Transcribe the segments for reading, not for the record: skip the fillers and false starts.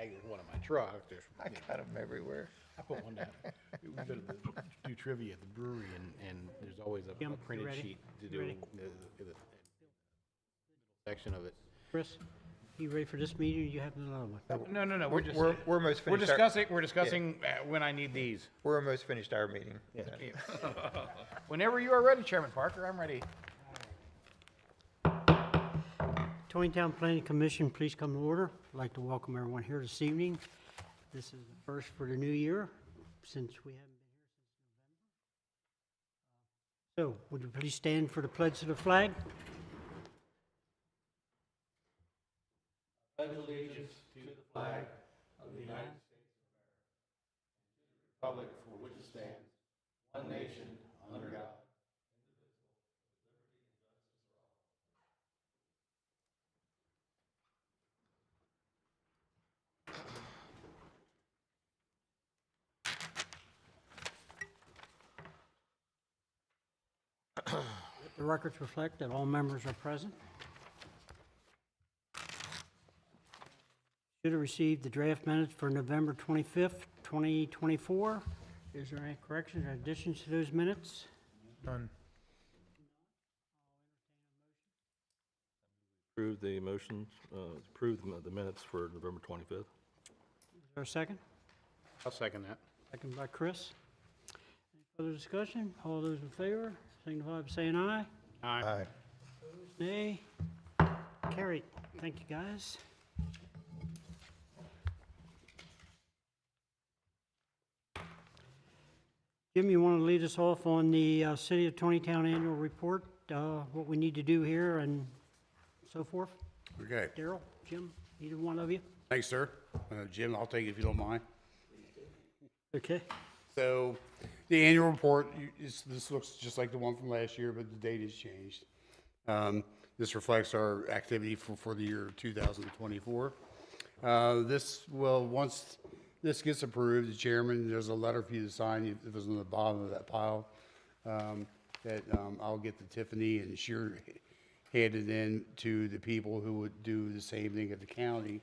flag. There's one in my truck. There's, I got them everywhere. I put one down. We go to do trivia at the brewery, and there's always a Jim, you printed ready? sheet to You do ready? the section of it. Chris, you ready for this meeting, or you have another one? No. We're almost We're finished. discussing. We're discussing when I need these. We're almost finished our meeting. Whenever you are ready, Chairman Parker, I'm ready. Taneytown Planning Commission, please come to order. I'd like to welcome everyone here this evening. This is the first for the new year, since we haven't been here since November. So, would you please stand for the pledge to the flag? Pledge allegiance to the flag of the United States of America, and to the republic for which it stands, one nation, under God. The records reflect that all members are present. Should have received the draft minutes for November 25th, 2024. Is there any corrections or additions to those minutes? None. Approve the motions, approve the minutes for November 25th. Is there a second? I'll second that. Second by Chris. Any further discussion? All those in favor, signify by saying aye. Aye. Nay. Carried. Thank you, guys. Jim, you want to lead us off on the City of Taneytown Annual Report, what we need to do here and so forth? Okay, Daryl, Jim, either one of you? thanks, sir. Jim, I'll take it if you don't mind. Okay. So, the annual report, this looks just like the one from last year, but the date has changed. This reflects our activity for the year 2024. Once this gets approved, the chairman, there's a letter for you to sign. It was on the bottom of that pile. I'll get to Tiffany and she'll hand it in to the people who would do the same thing at the county,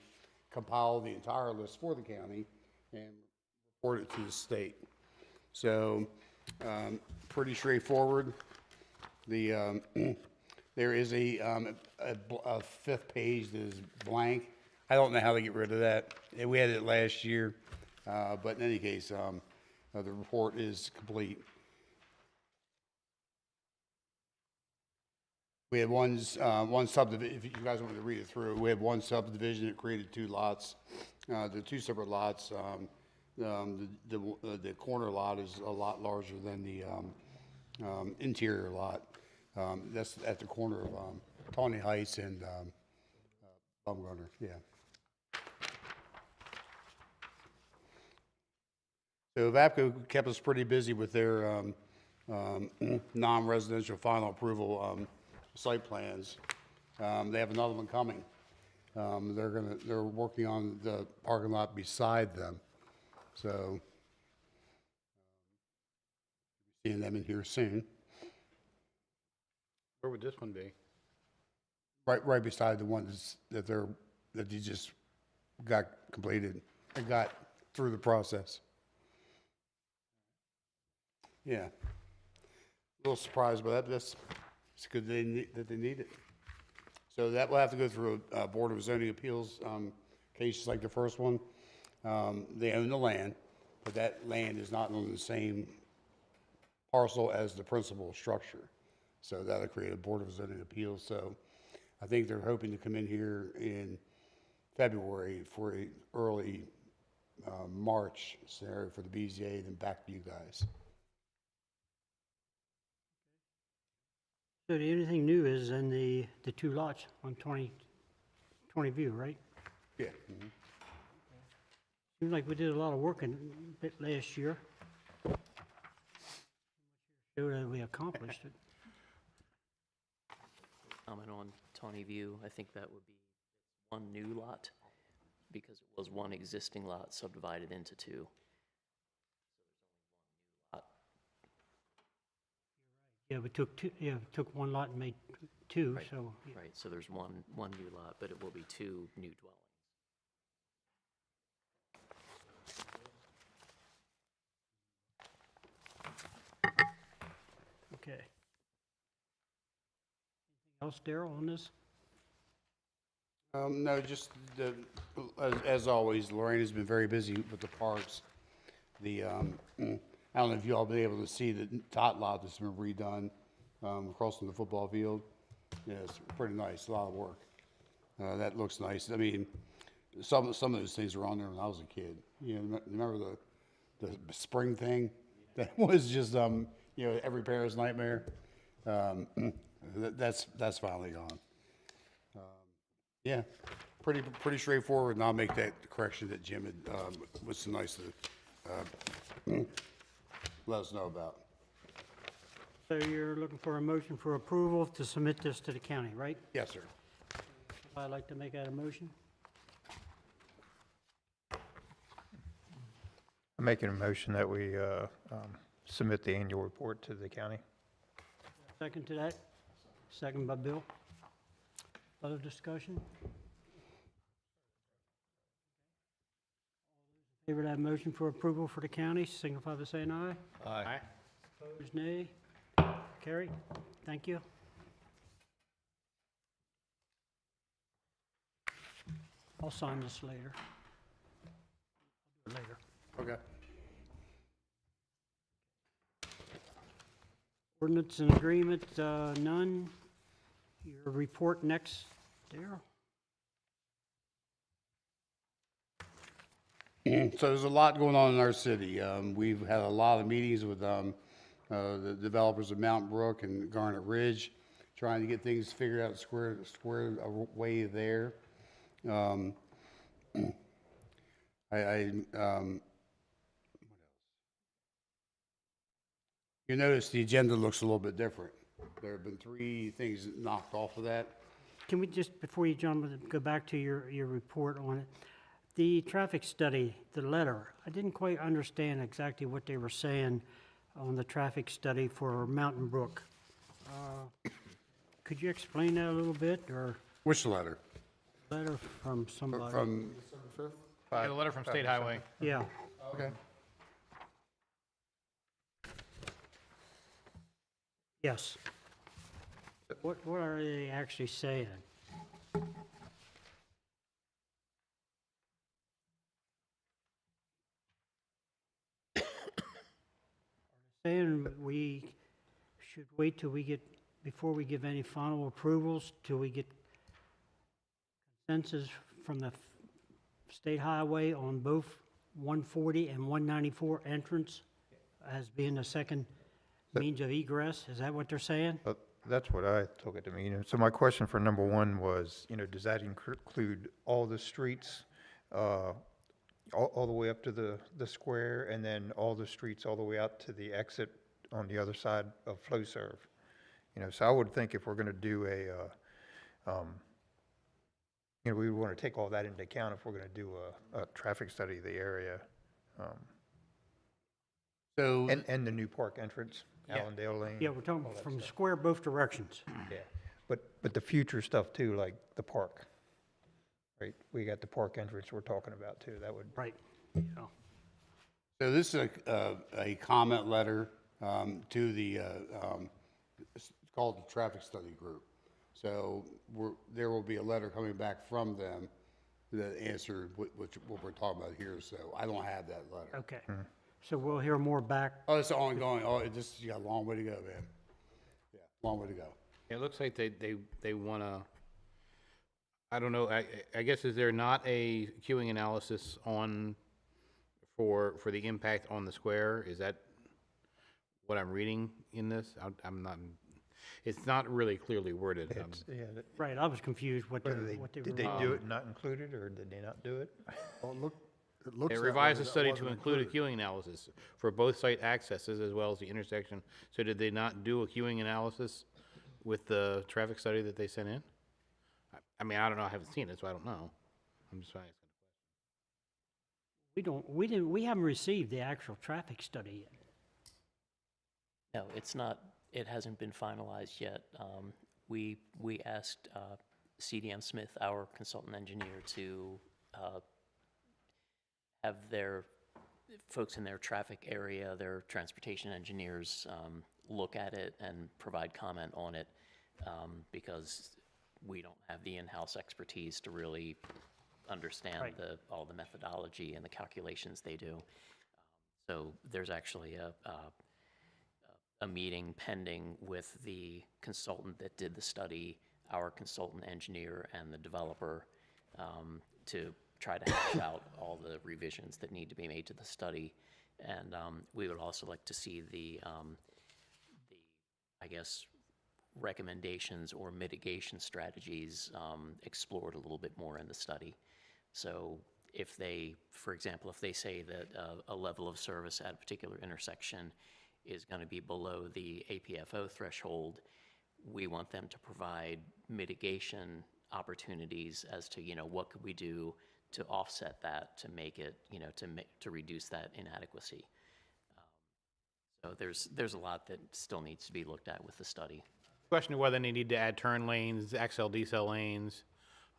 compile the entire list for the county and report it to the state. So, pretty straightforward. There is a fifth page that is blank. I don't know how to get rid of that. We had it last year, but in any case, the report is complete. We had one subdivision, if you guys want me to read it through, we had one subdivision that created two lots. The two separate lots, the corner lot is a lot larger than the interior lot. That's at the corner of Tawny Heights and Bumgarner, yeah. So VAPCO kept us pretty busy with their non-residential final approval site plans. They have another one coming. They're working on the parking lot beside them. So, seeing them in here soon. Where would this one be? Right beside the ones that you just got completed and got through the process. Yeah. A little surprised by that, but it's good that they need it. So that will have to go through a Board of Zoning Appeals cases like the first one. They own the land, but that land is not on the same parcel as the principal structure. So that'll create a Board of Zoning Appeals. So I think they're hoping to come in here in February for a early March scenario for the BZA, then back to you guys. So the only thing new is in the two lots on 20 View, right? Yeah. Seems like we did a lot of work in it last year. Showed that we accomplished it. Comment on Tawny View, I think that would be one new lot, because it was one existing lot subdivided into two. Yeah, we took two, yeah, took one lot and made two, Right. so. Yeah. Right, so there's one new lot, but it will be two new dwellings. else, Daryl, on this? No, just as always, Lorraine has been very busy with the parks. The, I don't know if you all been able to see the tot lot that's been redone, across from the football field. Yeah, it's pretty nice, a lot of work. That looks nice. I mean, some of those things were on there when I was a kid. You know, remember the spring thing? That was just, every parent's nightmare. That's finally gone. Yeah, pretty straightforward, and I'll make that correction that Jim had, was so nice to, let us know about. So you're looking for a motion for approval to submit this to the county, right? Yes, sir. I'd like to make that a motion. I'm making a motion that we submit the annual report to the county. Second to that? Second by Bill. Other discussion? Favor of that motion for approval for the county, signify by saying aye. Aye. Opposed, nay. Carried. Thank you. I'll sign this later. I'll do it later. Okay. Ordinance and agreement, none. Your report next, Daryl. So there's a lot going on in our city. We've had a lot of meetings with the developers of Mountain Brook and Garnet Ridge, trying to get things figured out, square away there. You notice the agenda looks a little bit different. There have been 3 things knocked off of that. Can we just, before you jump, go back to your report on it? The traffic study, the letter, I didn't quite understand exactly what they were saying on the traffic study for Mountain Brook. Could you explain that a little bit, or Which letter? letter from somebody? From, I got a letter from State Highway. Yeah, okay. yes. What are they actually saying? Saying we should wait till we get, before we give any final approvals, till we get consensus from the state highway on both 140 and 194 entrance as being the second means of egress? Is that what they're saying? That's what I took it to mean. And so my question for number 1 was, does that include all the streets, all the way up to the square, and then all the streets all the way out to the exit on the other side of FlowServe? So I would think if we're going to do we would want to take all that into account if we're going to do a traffic study of the area. So, And the new park entrance, Allendale Lane. Yeah, we're talking from the square both directions. Yeah, but the future stuff too, like the park, right? We got the park entrance we're talking about too. That would. Right. Yeah. so this is a comment letter to the, it's called the Traffic Study Group. So there will be a letter coming back from them that answer what we're talking about here. So I don't have that letter. Okay. So we'll hear more back. Oh, it's ongoing. Oh, you got a long way to go, man. Yeah, long way to go. It looks like they want to, I don't know, I guess, is there not a queuing analysis for the impact on the square? Is that what I'm reading in this? I'm not, it's not really clearly worded. Right, I was confused what they were. Did they do it and not include it, or did they not do it? They revised the study to include a queuing analysis for both site accesses as well as the intersection. So did they not do a queuing analysis with the traffic study that they sent in? I mean, I don't know, I haven't seen it, so I don't know. I'm just trying to. We haven't received the actual traffic study yet. No, it's not, it hasn't been finalized yet. We asked CDM Smith, our consultant engineer, to have their folks in their traffic area, their transportation engineers, look at it and provide comment on it. because we don't have the in-house expertise to really understand Right. all the methodology and the calculations they do. So there's actually a meeting pending with the consultant that did the study, our consultant engineer, and the developer, to try to hash out all the revisions that need to be made to the study. And we would also like to see the I guess, recommendations or mitigation strategies explored a little bit more in the study. So if they, for example, if they say that a level of service at a particular intersection is going to be below the APFO threshold, we want them to provide mitigation opportunities as to, what could we do to offset that, to make it, to reduce that inadequacy. So there's a lot that still needs to be looked at with the study. Question of whether they need to add turn lanes, XL, decel lanes.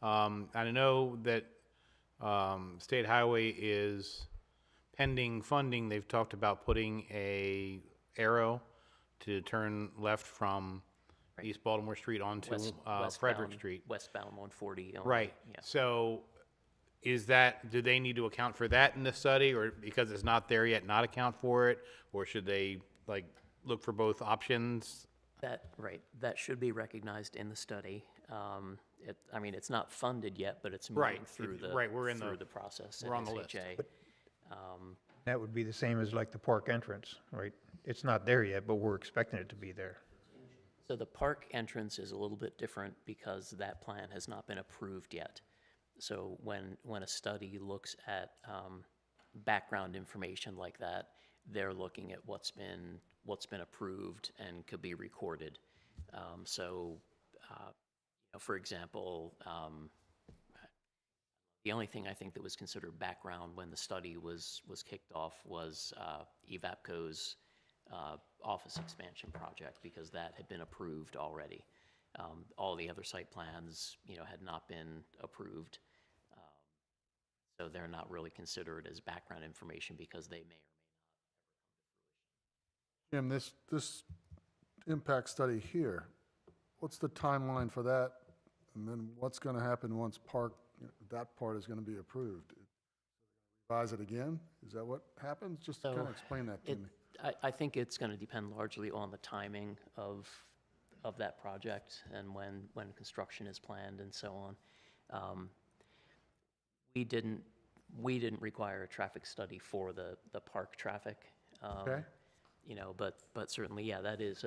I know that State Highway is pending funding. They've talked about putting a arrow to turn left from East Baltimore Street onto Frederick Westbound- Street. Westbound 140. Right. Yeah. So do they need to account for that in the study, or because it's not there yet, not account for it? Or should they, look for both options? Right, that should be recognized in the study. It's not funded yet, but it's Right, moving through right, we're in through the process at we're on the list. SHA. That would be the same as like the park entrance, right? It's not there yet, but we're expecting it to be there. So the park entrance is a little bit different because that plan has not been approved yet. So when a study looks at background information like that, they're looking at what's been approved and could be recorded. For example, the only thing I think that was considered background when the study was kicked off was EVAPCO's office expansion project, because that had been approved already. All the other site plans, had not been approved. So they're not really considered as background information because they may or Jim, this impact study here, what's the timeline for that? And then what's going to happen once that part is going to be approved? Revise it again? Is that what happens? Just So, kind of explain that to It, me. I think it's going to depend largely on the timing of that project and when construction is planned and so on. We didn't require a traffic study for the park traffic. Okay. But certainly, yeah, that is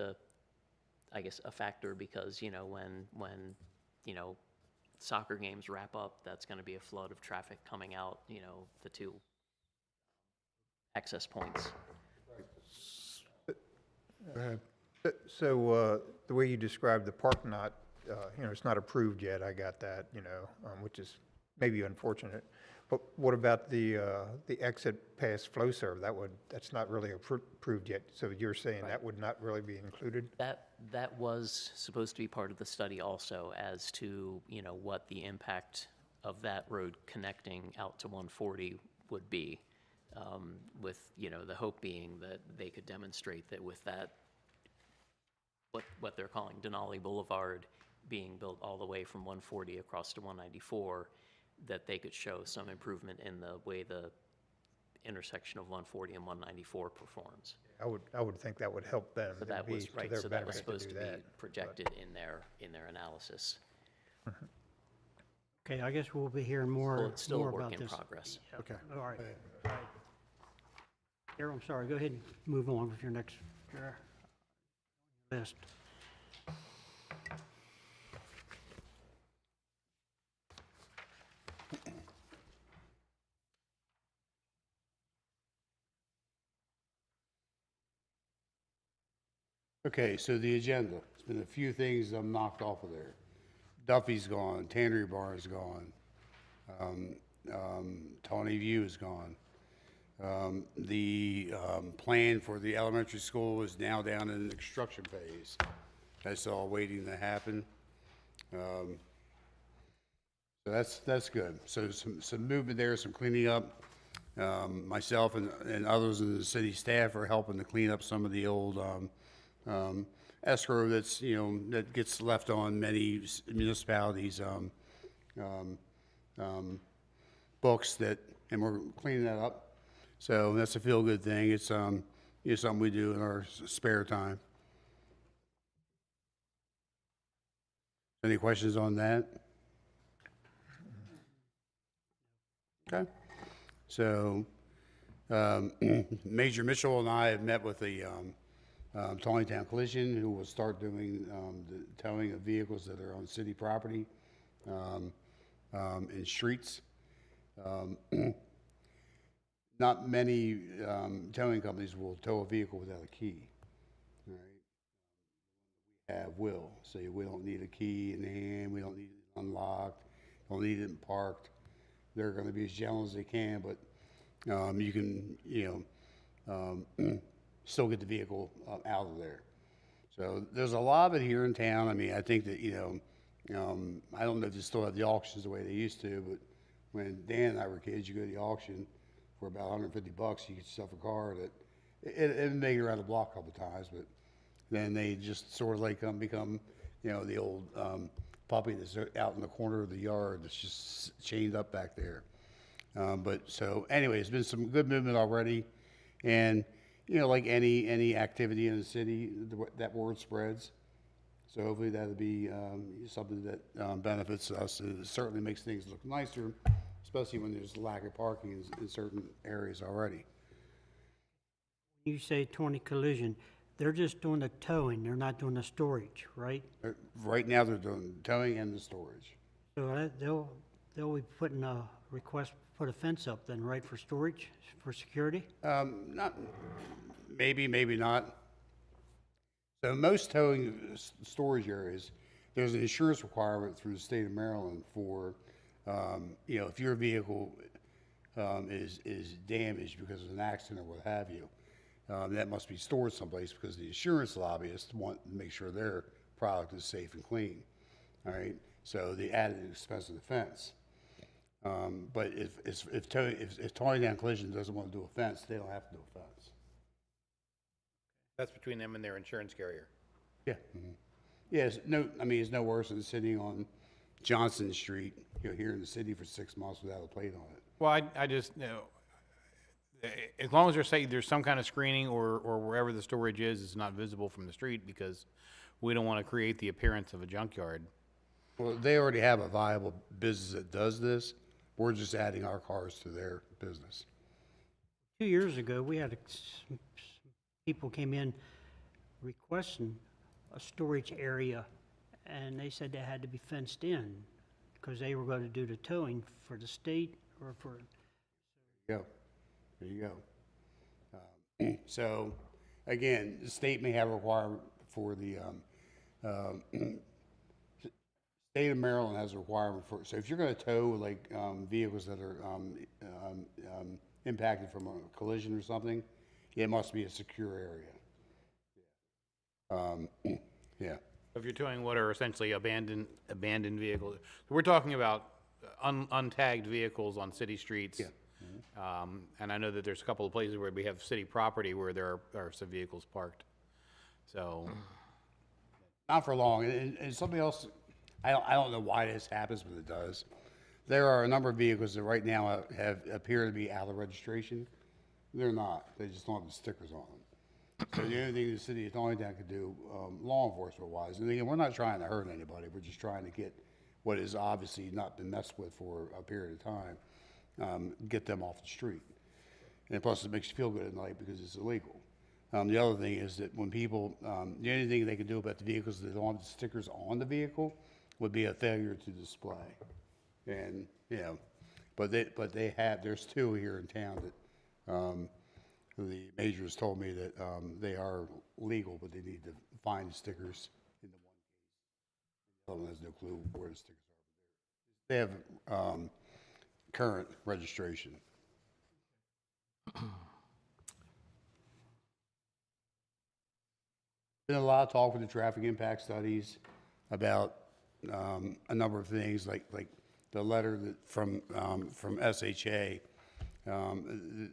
I guess a factor, because, when soccer games wrap up, that's going to be a flood of traffic coming out, the two access points. Go ahead. So the way you described the park it's not approved yet, I got that, which is maybe unfortunate. But what about the exit past flow serve? That's not really approved yet. So you're saying that would not really be included? That was supposed to be part of the study also, as to, what the impact of that road connecting out to 140 would be, with, the hope being that they could demonstrate that with that, what they're calling Denali Boulevard being built all the way from 140 across to 194, that they could show some improvement in the way the intersection of 140 and 194 performs. I would think that would help them. So that It'd be was, to right, their so that was benefit supposed do to be that. projected in their analysis. Okay, I guess we'll be hearing Well, more, it's still a more work about in this. progress. Okay. All right. All right. Errol, I'm sorry, go ahead and move on with your next list. Okay, so the agenda, there's been a few things knocked off of there. Duffy's gone, Tannery Bar is gone, Tawny View is gone. The plan for the elementary school is now down in the construction phase. That's all waiting to happen. So that's good. So some movement there, some cleaning up. Myself and others in the city staff are helping to clean up some of the old escrow that's, you know, that gets left on many municipalities, books that, and we're cleaning that up. So that's a feel-good thing. It's, you know, something we do in our spare time. Any questions on that? Okay. So, Major Mitchell and I have met with the Taneytown Collision, who will start doing the towing of vehicles that are on city property in streets. Not many towing companies will tow a vehicle without a key. All right. We have will. So we don't need a key in hand. We don't need it unlocked. Don't need it parked. They're going to be as gentle as they can, but you can, you know, still get the vehicle out of there. So there's a lot of it here in town. I mean, I think that, you know, I don't know if they still have the auctions the way they used to, but when Dan and I were kids, you go to the auction for about $150, you get yourself a car that, it made it around the block a couple of times, but then they just sort of like become, you know, the old puppy that's out in the corner of the yard that's just chained up back there. But so anyway, there's been some good movement already, and you know, like any activity in the city, that word spreads. So hopefully that'll be something that benefits us. It certainly makes things look nicer, especially when there's a lack of parking in certain areas already. You say 20 collision, they're just doing the towing, they're not doing the storage, right? Right now, they're doing towing and the storage. So they'll be putting a request, put a fence up then, right, for storage, for security? Not, maybe not. So most towing storage areas, there's an insurance requirement through the state of Maryland for, you know, if your vehicle is damaged because of an accident or what have you, that must be stored someplace because the insurance lobbyists want to make sure their product is safe and clean. All right, so the added expense of the fence. But if Taneytown Collision doesn't want to do a fence, they don't have to do a fence. That's between them and their insurance carrier. Yeah. Mm-hmm. Yeah, it's no worse than sitting on Johnson Street, you know, here in the city for 6 months without a plate on it. Well, I just, you know, as long as there's some kind of screening or wherever the storage is not visible from the street, because we don't want to create the appearance of a junkyard. Well, they already have a viable business that does this. We're just adding our cars to their business. 2 years ago, we had some people came in requesting a storage area, and they said they had to be fenced in because they were going to do the towing for the state or for. There you go. So, again, the state may have a requirement for the, state of Maryland has a requirement for, so if you're gonna tow like, vehicles that are, impacted from a collision or something, it must be a secure area. Yeah. If you're towing what are essentially abandoned vehicles, we're talking about untagged vehicles on city streets. Yeah. And I know that there's a couple of places where we have city property where there are some vehicles parked. So, Not for long, and something else, I don't know why this happens, but it does. There are a number of vehicles that right now appear to be out of registration. They're not, they just don't have the stickers on them. So the only thing the city of Taneytown could do, law enforcement wise, and again, we're not trying to hurt anybody, we're just trying to get what has obviously not been messed with for a period of time, get them off the street. And plus it makes you feel good at night because it's illegal. The other thing is that when people, the only thing they can do about the vehicles that don't have the stickers on the vehicle would be a failure to display. And, you know, but they have, there's 2 here in town that, the majors told me that, they are legal, but they need to find the stickers in the one case. The other one has no clue where the stickers are. They have, current registration. Been a lot of talk with the traffic impact studies about a number of things, like the letter that from SHA.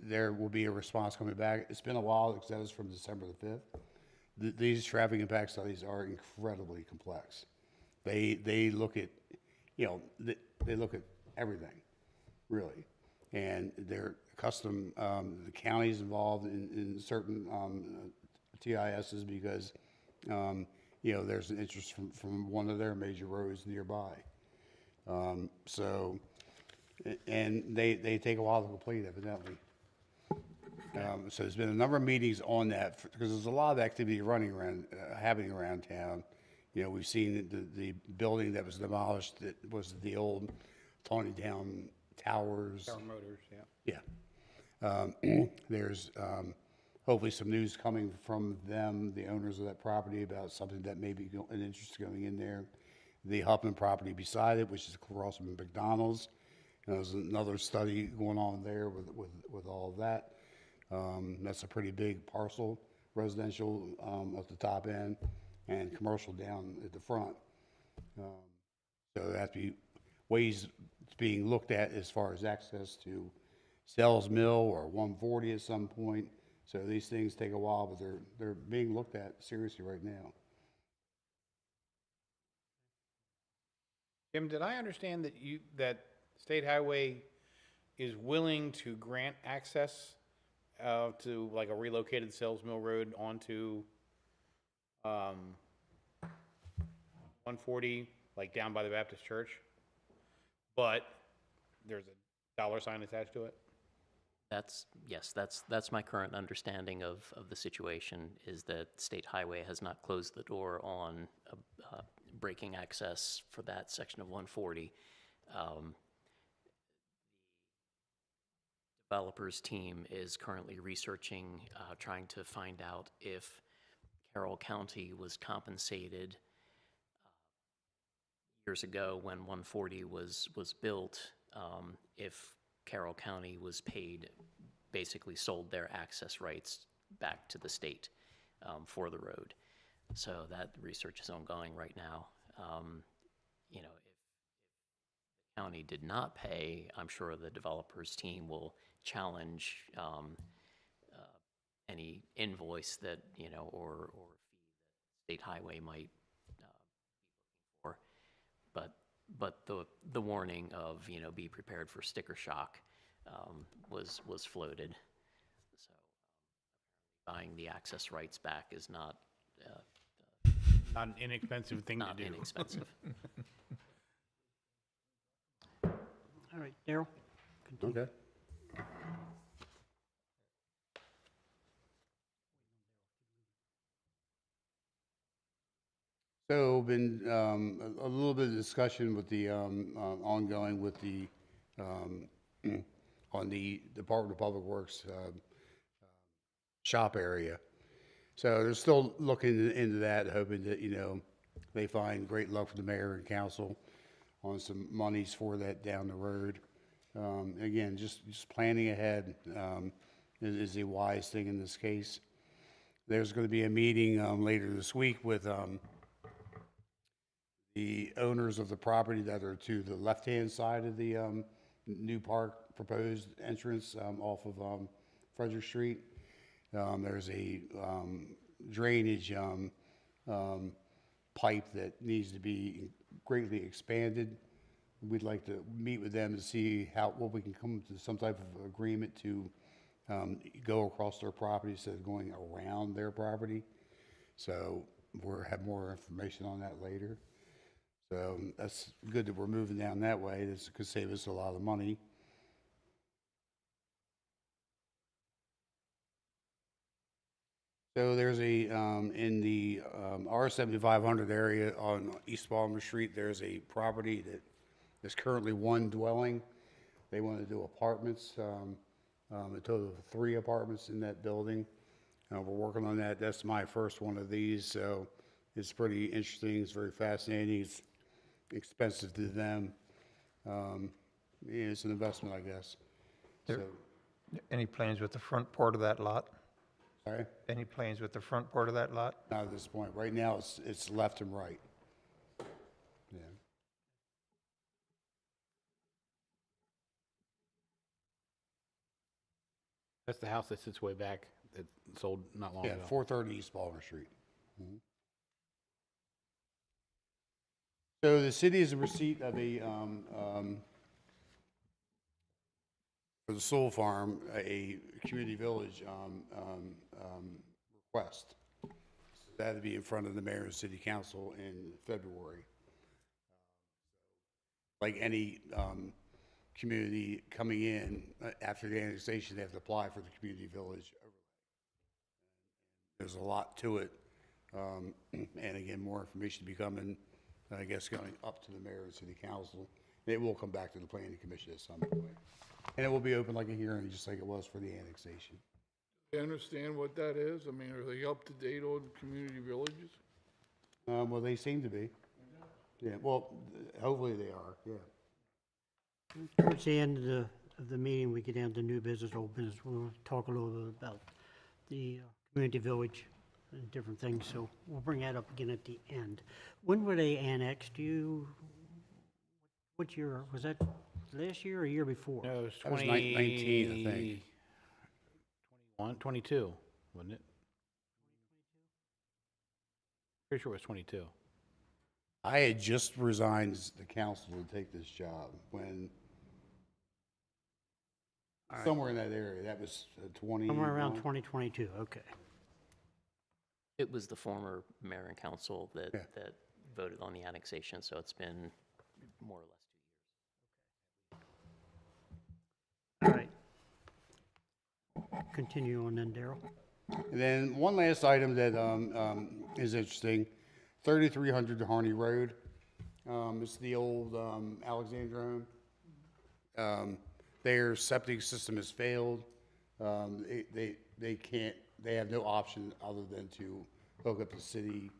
There will be a response coming back. It's been a while because that was from December the 5th. these traffic impact studies are incredibly complex. They look at, you know, they look at everything, really. And they're custom, the county's involved in certain TISs because, you know, there's an interest from one of their major roads nearby. So, and they take a while to complete, evidently. So there's been a number of meetings on that, because there's a lot of activity happening around town. You know, we've seen the building that was demolished, that was the old Taneytown Towers. Power Motors, yeah. Yeah. There's hopefully some news coming from them, the owners of that property, about something that may be an interest going in there. The Huffman property beside it, which is across from McDonald's. And there's another study going on there with all of that. That's a pretty big parcel, residential at the top end and commercial down at the front. So there has to be ways it's being looked at as far as access to Sells Mill or 140 at some point. So these things take a while, but they're being looked at seriously right now. Jim, did I understand that State Highway is willing to grant access to like a relocated Sells Mill Road onto 140, like down by the Baptist Church, but there's a dollar sign attached to it? Yes, that's my current understanding of the situation, is that State Highway has not closed the door on breaking access for that section of 140. Developers team is currently researching, trying to find out if Carroll County was compensated years ago when 140 was built, if Carroll County was paid, basically sold their access rights back to the state for the road. So that research is ongoing right now. You know, if the county did not pay, I'm sure the developers team will challenge any invoice that, you know, or fee that State Highway might be looking for. But the warning of, you know, be prepared for sticker shock was floated. So buying the access rights back is not Not an inexpensive thing to not do. inexpensive. All right, Daryl? Okay. So been a little bit of discussion with the ongoing with the on the Department of Public Works shop area. So they're still looking into that, hoping that, you know, they find great luck for the mayor and council on some monies for that down the road. Again, just planning ahead is a wise thing in this case. There's going to be a meeting later this week with the owners of the property that are to the left-hand side of the new park proposed entrance off of Frederick Street. There's a drainage pipe that needs to be greatly expanded. We'd like to meet with them to see what we can come to some type of agreement to go across their property instead of going around their property. So we'll have more information on that later. So that's good that we're moving down that way. This could save us a lot of money. So there's a, in the R7500 area on East Balmer Street, there's a property that is currently one dwelling. They want to do apartments, a total of 3 apartments in that building. We're working on that. That's my first one of these, so it's pretty interesting. It's very fascinating. It's expensive to them. Yeah, it's an investment, I guess. There- So, Any plans with the front part of that lot? sorry, Any plans with the front part of that lot? not at this point. Right now, it's left and right. Yeah. That's the house that sits way back that sold not long Yeah, ago. 430 East Balmer Street. So the city is in receipt of for the Soul Farm, a community village, request. That'd be in front of the mayor and city council in February. Like any, community coming in, after the annexation, they have to apply for the community village. There's a lot to it. And again, more information to be coming, I guess, going up to the mayor and city council. It will come back to the planning commission at some point. And it will be open like a hearing, just like it was for the annexation. They understand what that is? I mean, are they up to date on community villages? Well, they seem to be. Yeah, well, hopefully they are, yeah. Towards the end of the meeting, we get down to new business, old business. We'll talk a little bit about the community village and different things, so we'll bring that up again at the end. When were they annexed? What year? Was that last year or year before? No, it was That was 19, I think. 22, wasn't it? Pretty sure it was 22. I had just resigned as the council to take this job when, somewhere in that area, that was 20. Somewhere around 2022, okay. It was the former mayor and council that, Yeah. that voted on the annexation, so it's been more or less 2 years. All right. Continue on then, Daryl. And then one last item that is interesting, 3300 Harney Road. It's the old Alexandra home. Their septic system has failed. They can't, they have no option other than to hook up the city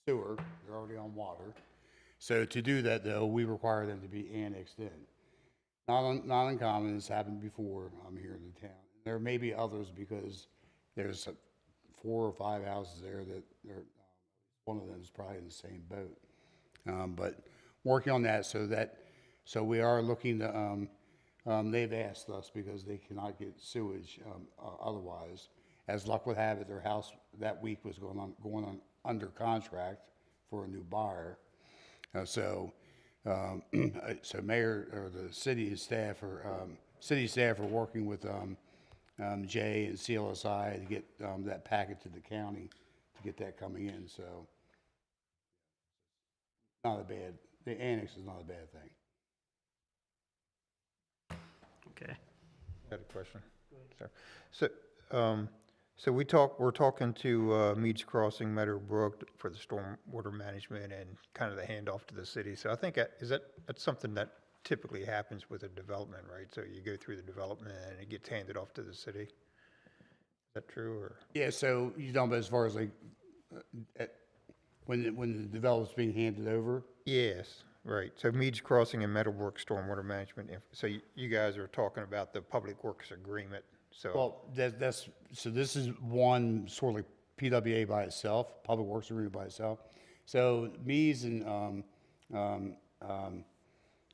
sewer. They're already on water. So to do that, though, we require them to be annexed in. Not uncommon, it's happened before here in the town. There may be others because there's 4 or 5 houses there that they're, one of them is probably in the same boat. But working on that so we are looking to, they've asked us because they cannot get sewage otherwise. As luck would have it, their house that week was going on under contract for a new buyer. So mayor or the city staff are working with Jay and CLSI to get that packet to the county to get that coming in. So the annex is not a bad thing. Okay. Got a question? Sir. So we're talking to Meads Crossing, Meadowbrook for the stormwater management and kind of the handoff to the city. So I think that's something that typically happens with a development, right? So you go through the development and it gets handed off to the city. Is that true or? Yeah, so you know, as far as like when the development's being handed over? Yes, right. So Meads Crossing and Meadowbrook stormwater management. So you guys are talking about the public works agreement. So Well, so this is one sort of like PWA by itself, Public Works Agreement by itself. So Meads and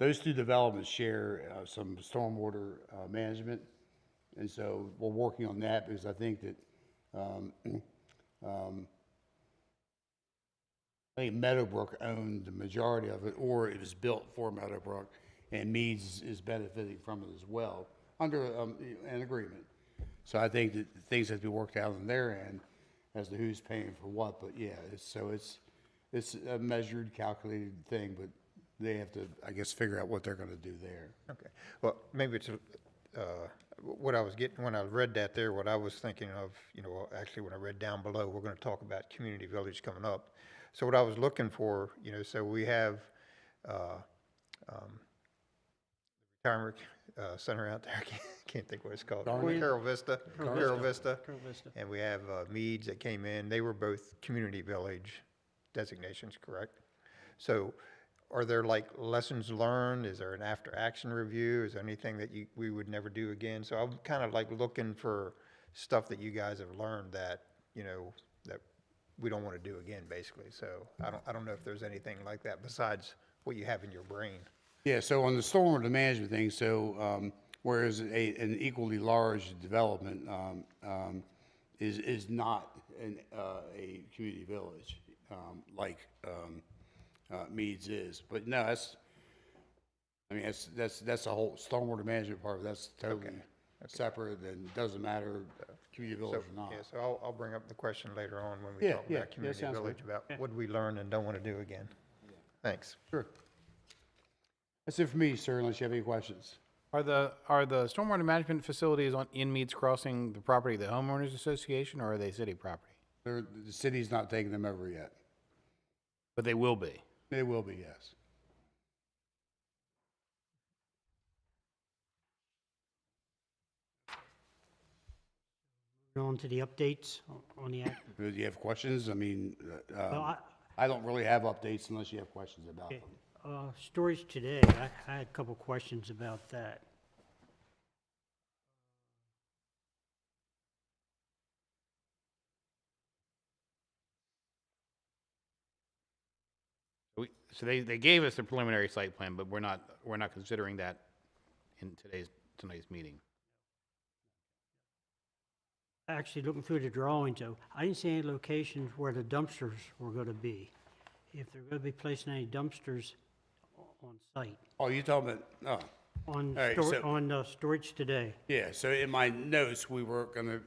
those two developments share some stormwater management. And so we're working on that because I think that I think Meadowbrook owned the majority of it, or it was built for Meadowbrook, and Meads is benefiting from it as well under an agreement. So I think that things have to be worked out on their end as to who's paying for what. But yeah, it's a measured, calculated thing, but they have to, I guess, figure out what they're going to do there. okay. Well, maybe it's what I was getting when I read that there. What I was thinking of, actually, when I read down below, we're going to talk about community village coming up. So what I was looking for, so we have retirement center out there. I can't think what it's called. Carol Vista. Carol Vista. And we have Meads that came in. They were both community village designations, correct? So are there like lessons learned? Is there an after action review? Is there anything that we would never do again? So I'm kind of like looking for stuff that you guys have learned that, that we don't want to do again, basically. So I don't know if there's anything like that besides what you have in your brain. Yeah, so on the stormwater management thing, so whereas an equally large development is not a community village, like Meads is. But no, I mean, that's the whole stormwater management part, that's totally separate, and doesn't matter community So, village or not. yeah, so I'll bring up the question later on when we Yeah, talk yeah, about yeah, community sounds good. village, about what we learn and don't want to do again. Thanks. Sure. That's it for me, sir, unless you have any questions. Are the stormwater management facilities in Meads Crossing the property of the homeowners association, or are they city property? The city's not taking them over yet. But they will be. They will be, yes. On to the updates on the act. Do you have questions? I mean, Well, I don't really have updates unless you have questions about Okay, them. storage today, I had a couple questions about that. So they gave us the preliminary site plan, but we're not considering that in tonight's meeting. Actually, looking through the drawings, though, I didn't see any locations where the dumpsters were gonna be. If they're gonna be placing any dumpsters on site, Oh, you talking about, oh, on All right, so- storage today. yeah, so in my notes, we were gonna,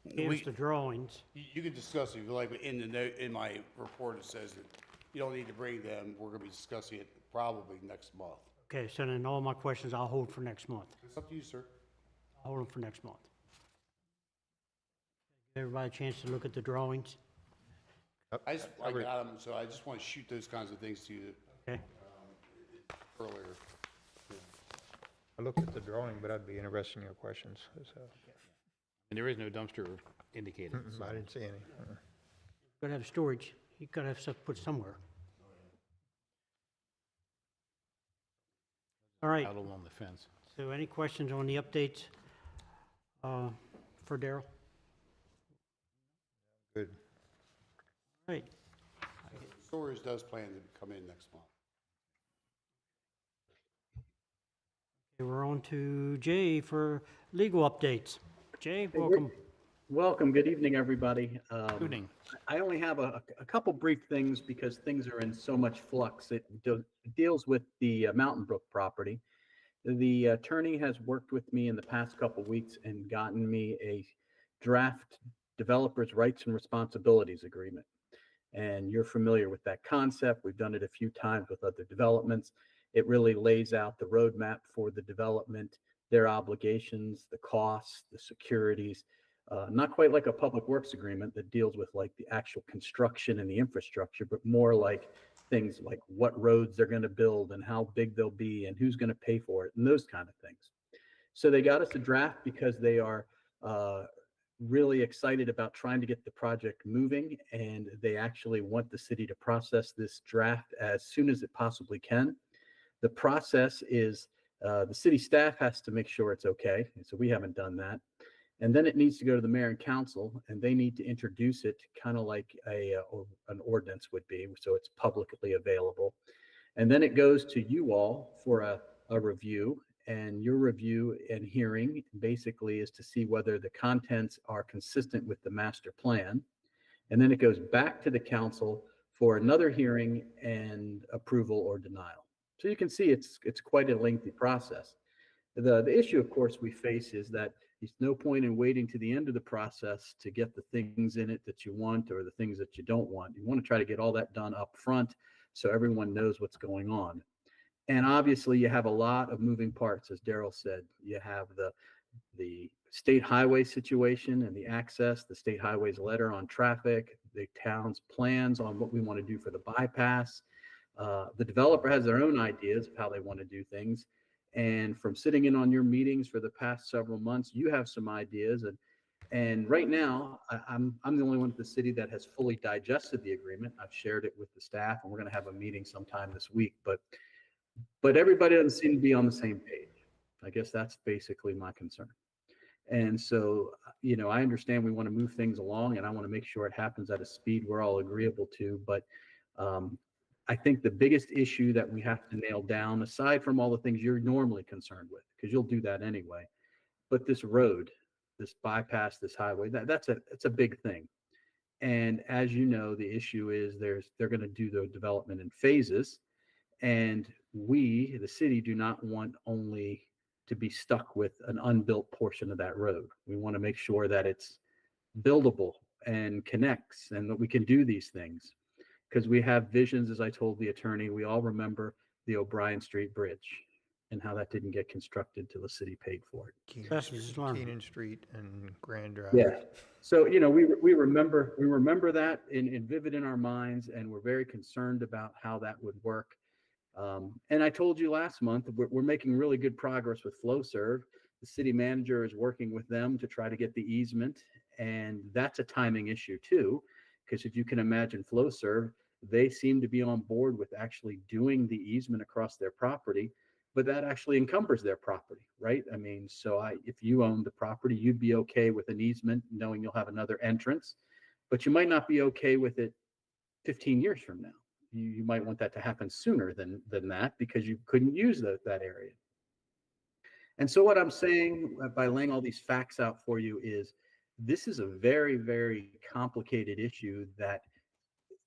Here's the drawings. you can discuss it if you like, but in the note, in my report, it says that you don't need to bring them. We're gonna be discussing it probably next month. Okay, so then all my questions I'll hold for next month. It's up to you, sir. I'll hold them for next month. Give everybody a chance to look at the drawings, I got them, so I just want to shoot those kinds of things to you okay? earlier. I looked at the drawing, but I'd be interested in your questions, so. And there is no dumpster indicated. so- I didn't see any. Gotta have storage, you gotta have stuff put somewhere. All right, Out along the fence. so any questions on the updates for Daryl? Good. Right, Storage does plan to come in next month. okay, we're on to Jay for legal updates. Jay, welcome. Welcome, good evening, everybody. Good evening. I only have a couple brief things because things are in so much flux. It deals with the Mountain Brook property. The attorney has worked with me in the past couple weeks and gotten me a draft developers' rights and responsibilities agreement. And you're familiar with that concept. We've done it a few times with other developments. It really lays out the roadmap for the development, their obligations, the costs, the securities. Not quite like a public works agreement that deals with like the actual construction and the infrastructure, but more like things like what roads they're going to build and how big they'll be and who's going to pay for it and those kind of things. So they got us a draft because they are really excited about trying to get the project moving, and they actually want the city to process this draft as soon as it possibly can. The process is the city staff has to make sure it's okay, so we haven't done that. And then it needs to go to the mayor and council, and they need to introduce it kind of like an ordinance would be, so it's publicly available. And then it goes to you all for a review, and your review and hearing basically is to see whether the contents are consistent with the master plan. And then it goes back to the council for another hearing and approval or denial. So you can see it's quite a lengthy process. The issue, of course, we face is that there's no point in waiting to the end of the process to get the things in it that you want or the things that you don't want. You want to try to get all that done up front so everyone knows what's going on. And obviously you have a lot of moving parts, as Daryl said. You have the state highway situation and the access, the state highways letter on traffic, the town's plans on what we want to do for the bypass. The developer has their own ideas of how they want to do things. And from sitting in on your meetings for the past several months, you have some ideas. And right now, I'm the only one at the city that has fully digested the agreement. I've shared it with the staff, and we're going to have a meeting sometime this week. But everybody doesn't seem to be on the same page. I guess that's basically my concern. And so, I understand we want to move things along, and I want to make sure it happens at a speed we're all agreeable to. But I think the biggest issue that we have to nail down, aside from all the things you're normally concerned with, because you'll do that anyway, but this road, this bypass, this highway, it's a big thing. And as you know, the issue is they're going to do the development in phases. And we, the city, do not want only to be stuck with an unbuilt portion of that road. We want to make sure that it's buildable and connects and that we can do these things. Because we have visions, as I told the attorney, we all remember the O'Brien Street Bridge and how that didn't get constructed till the city paid for it. Lessons learned. Keenan Street and Grand Drive. Yeah. So, you know, we remember that in vivid in our minds, and we're very concerned about how that would work. And I told you last month, we're making really good progress with FlowServe. The city manager is working with them to try to get the easement, and that's a timing issue too, because if you can imagine FlowServe, they seem to be on board with actually doing the easement across their property, but that actually encumbers their property, right? I mean, so if you owned the property, you'd be okay with an easement, knowing you'll have another entrance, but you might not be okay with it 15 years from now. You might want that to happen sooner than that because you couldn't use that area. And so what I'm saying by laying all these facts out for you is this is a very, very complicated issue that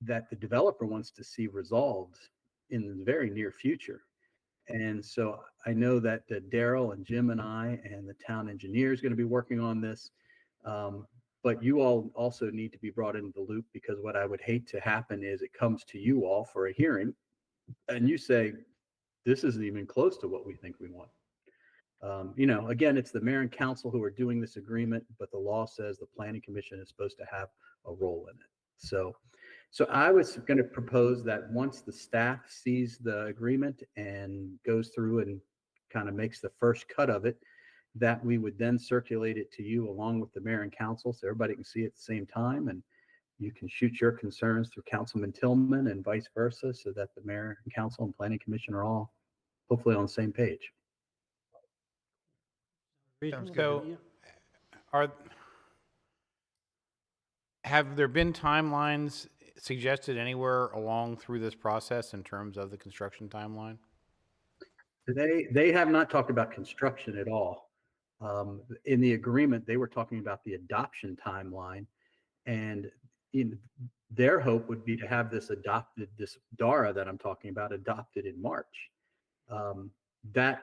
the developer wants to see resolved in the very near future. And so I know that Daryl and Jim and I and the town engineer is going to be working on this. But you all also need to be brought into the loop, because what I would hate to happen is it comes to you all for a hearing and you say, this isn't even close to what we think we want. You know, again, it's the mayor and council who are doing this agreement, but the law says the planning commission is supposed to have a role in it. So I was going to propose that once the staff sees the agreement and goes through and kind of makes the first cut of it, that we would then circulate it to you along with the mayor and council, so everybody can see it at the same time, and you can shoot your concerns through Councilman Tillman and vice versa, so that the mayor and council and planning commission are all hopefully on the same page. Reasonable, So, yeah. have there been timelines suggested anywhere along through this process in terms of the construction timeline? They have not talked about construction at all. In the agreement, they were talking about the adoption timeline, and in their hope would be to have this DARA that I'm talking about adopted in March. That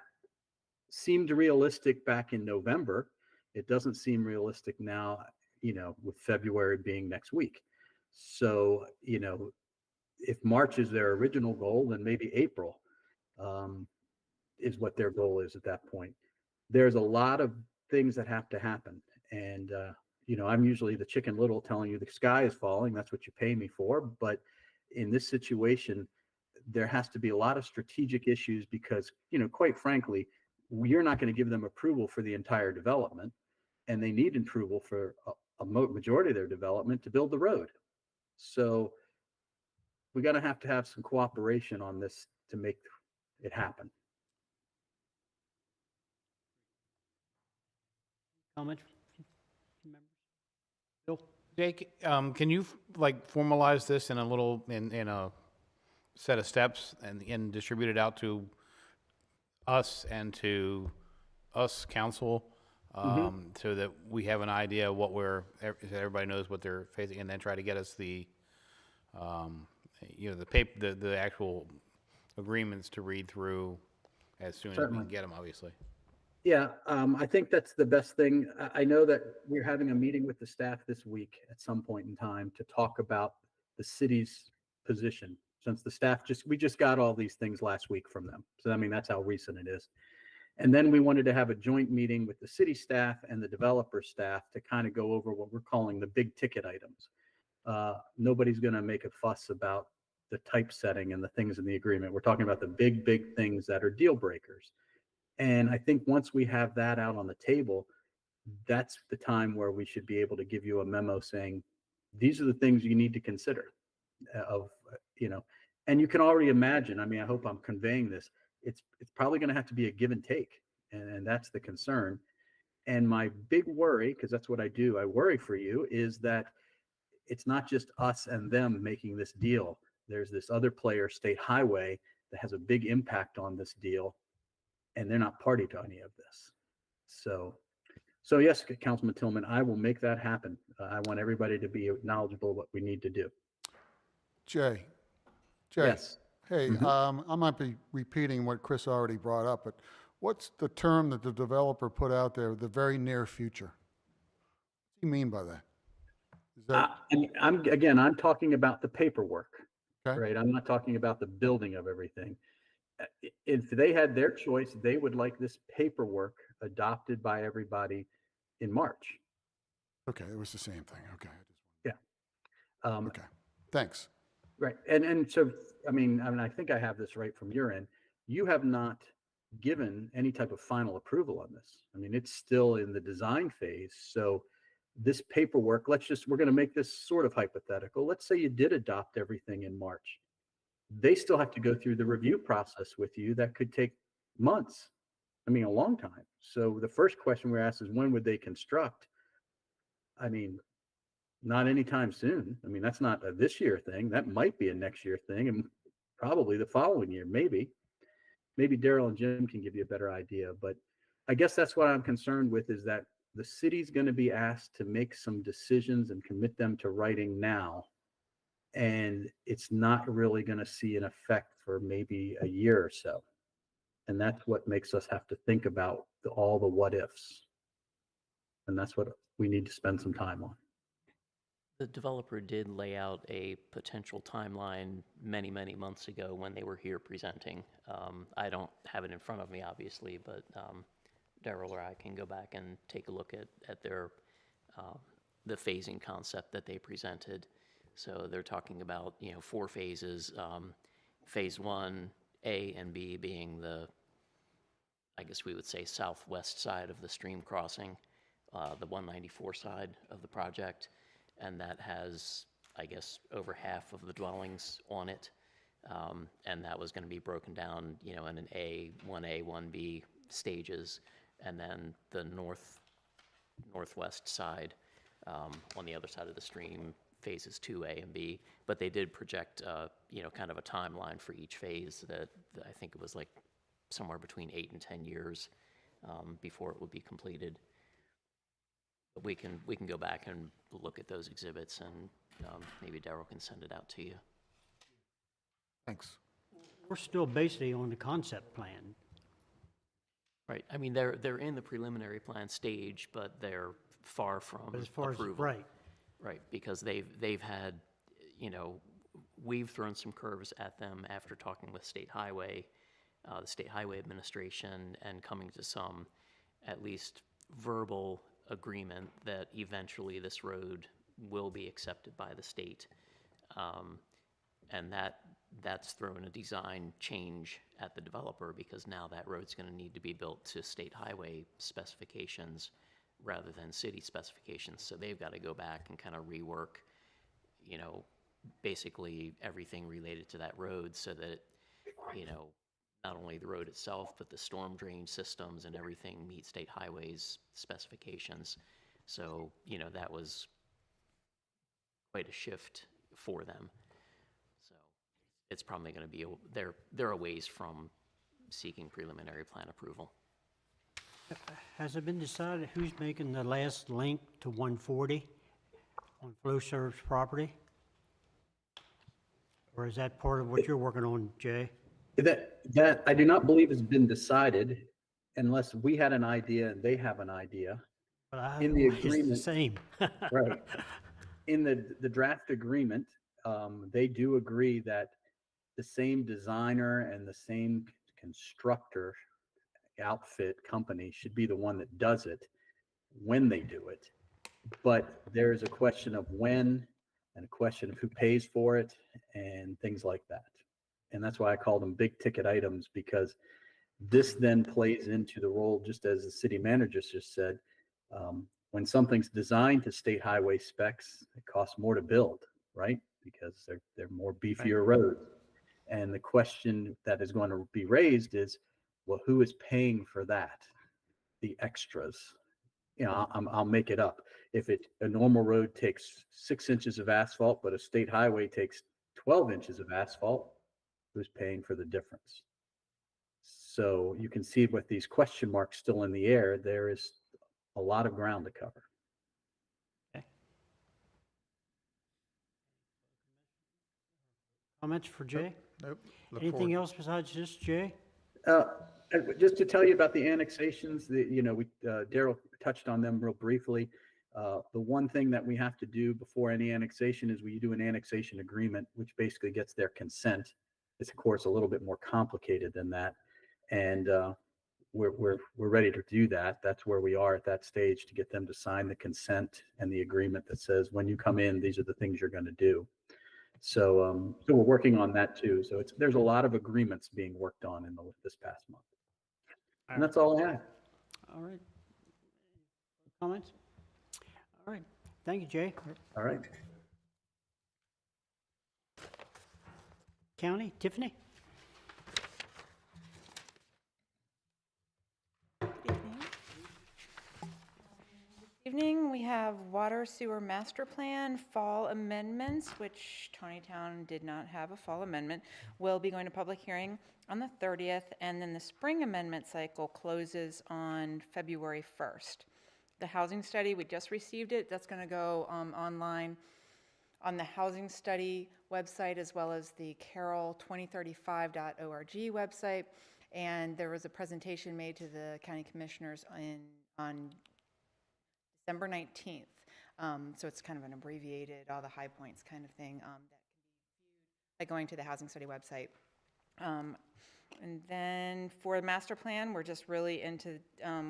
seemed realistic back in November. It doesn't seem realistic now, you know, with February being next week. So, you know, if March is their original goal, then maybe April is what their goal is at that point. There's a lot of things that have to happen. And, you know, I'm usually the Chicken Little telling you the sky is falling. That's what you pay me for. But in this situation, there has to be a lot of strategic issues because, you know, quite frankly, you're not going to give them approval for the entire development. And they need approval for a majority of their development to build the road. So we're going to have some cooperation on this to make it happen. Comments? Bill? Jake, can you formalize this in a set of steps and distribute it out to us and to us council, so that we have an idea what everybody knows what they're facing, and then try to get us the the actual agreements to read through as soon as we can get them, obviously. Yeah, I think that's the best thing. I know that we're having a meeting with the staff this week at some point in time to talk about the city's position, since the staff we just got all these things last week from them. So, I mean, that's how recent it is. And then we wanted to have a joint meeting with the city staff and the developer staff to kind of go over what we're calling the big ticket items. Nobody's going to make a fuss about the typesetting and the things in the agreement. We're talking about the big things that are deal breakers. And I think once we have that out on the table, that's the time where we should be able to give you a memo saying, these are the things you need to consider and you can already imagine, I mean, I hope I'm conveying this. It's probably going to have to be a give and take. And that's the concern. And my big worry, because that's what I do, I worry for you, is that it's not just us and them making this deal. There's this other player, State Highway, that has a big impact on this deal, and they're not party to any of this. So So yes, Councilman Tillman, I will make that happen. I want everybody to be knowledgeable of what we need to do. Jay, Yes. hey, I might be repeating what Chris already brought up, but what's the term that the developer put out there, the very near future? What do you mean by that? Is that, I'm talking about the paperwork, okay? right? I'm not talking about the building of everything. If they had their choice, they would like this paperwork adopted by everybody in March. Okay, it was the same thing, okay. Yeah. Okay, thanks. Right. And so, I think I have this right from your end. You have not given any type of final approval on this. I mean, it's still in the design phase. So this paperwork, we're going to make this sort of hypothetical. Let's say you did adopt everything in March. They still have to go through the review process with you. That could take months. I mean, a long time. So the first question we're asked is, when would they construct? I mean, not anytime soon. I mean, that's not a this year thing. That might be a next year thing, and probably the following year, maybe. Maybe Daryl and Jim can give you a better idea. But I guess that's what I'm concerned with, is that the city's going to be asked to make some decisions and commit them to writing now. And it's not really going to see an effect for maybe a year or so. And that's what makes us have to think about all the what ifs. And that's what we need to spend some time on. The developer did lay out a potential timeline many, many months ago when they were here presenting. I don't have it in front of me, obviously, but Daryl or I can go back and take a look at their the phasing concept that they presented. So they're talking about 4 phases. Phase 1, A and B being I guess we would say southwest side of the stream crossing, the 194 side of the project. And that has, I guess, over half of the dwellings on it. And that was going to be broken down, in an 1A, 1B stages. And then the northwest side, on the other side of the stream, phases 2A and B. But they did project, kind of a timeline for each phase that I think it was like somewhere between 8 and 10 years before it would be completed. But we can go back and look at those exhibits, and maybe Daryl can send it out to you. Thanks. We're still basically on the concept plan. Right. I mean, they're in the preliminary plan stage, but they're far from But as far approval. as, right, Right, because they've had, we've thrown some curves at them after talking with State Highway, the State Highway Administration, and coming to some, at least verbal agreement that eventually this road will be accepted by the state. And that's thrown a design change at the developer, because now that road's going to need to be built to state highway specifications rather than city specifications. So they've got to go back and kind of rework, basically everything related to that road, so that, not only the road itself, but the storm drain systems and everything meet state highways specifications. So, that was quite a shift for them. So it's probably going to be, they're a ways from seeking preliminary plan approval. has it been decided who's making the last link to 140 on Flowserve's property? Or is that part of what you're working on, Jay? That I do not believe has been decided, unless we had an idea and they have an idea. But In the it's the agreement- same. Right. In the draft agreement, they do agree that the same designer and the same constructor outfit company should be the one that does it when they do it. But there's a question of when, and a question of who pays for it, and things like that. And that's why I call them big ticket items, because this then plays into the role, just as the city manager just said, when something's designed to state highway specs, it costs more to build, right? Because they're more beefier roads. And the question that is going to be raised is, well, who is paying for that? The extras. I'll make it up. If a normal road takes 6 inches of asphalt, but a state highway takes 12 inches of asphalt, who's paying for the difference? So you can see with these question marks still in the air, there is a lot of ground to cover. Comments for Jay? Nope. Look Anything forward- else besides this, Jay? Just to tell you about the annexations, Daryl touched on them real briefly. The one thing that we have to do before any annexation is we do an annexation agreement, which basically gets their consent. It's of course a little bit more complicated than that, and we're ready to do that. That's where we are at that stage, to get them to sign the consent and the agreement that says when you come in, these are the things you're going to do. So we're working on that too. So there's a lot of agreements being worked on this past month. And that's all I have. All right. Comments? All right. Thank you, Jay. All right. County, Tiffany? Evening, we have water sewer master plan fall amendments, which Taneytown did not have a fall amendment. Will be going to public hearing on the 30th, and then the spring amendment cycle closes on February 1st. The housing study, we just received it. That's going to go online on the housing study website, as well as the carroll2035.org website. And there was a presentation made to the county commissioners on December 19th. So it's kind of an abbreviated, all the high points kind of thing that can be viewed by going to the housing study website. And then for the master plan, we're just really into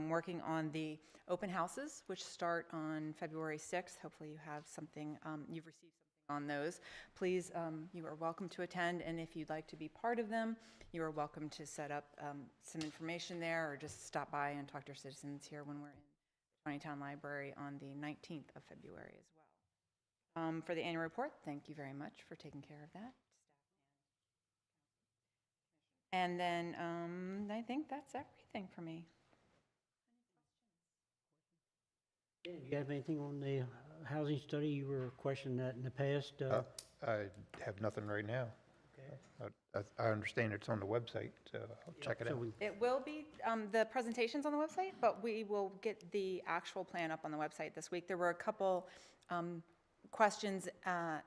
working on the open houses, which start on February 6th. Hopefully you have something, you've received something on those. Please, you are welcome to attend, and if you'd like to be part of them, you are welcome to set up some information there, or just stop by and talk to our citizens here when we're in Taneytown Library on the 19th of February as well. For the annual report, thank you very much for taking care of that. And then I think that's everything for me. Do you have anything on the housing study? You were questioning that in the past. I have nothing right now. Okay. I understand it's on the website, so I'll check it So out. It will be, the presentation's on the website, but we will get the actual plan up on the website this week. There were a couple questions,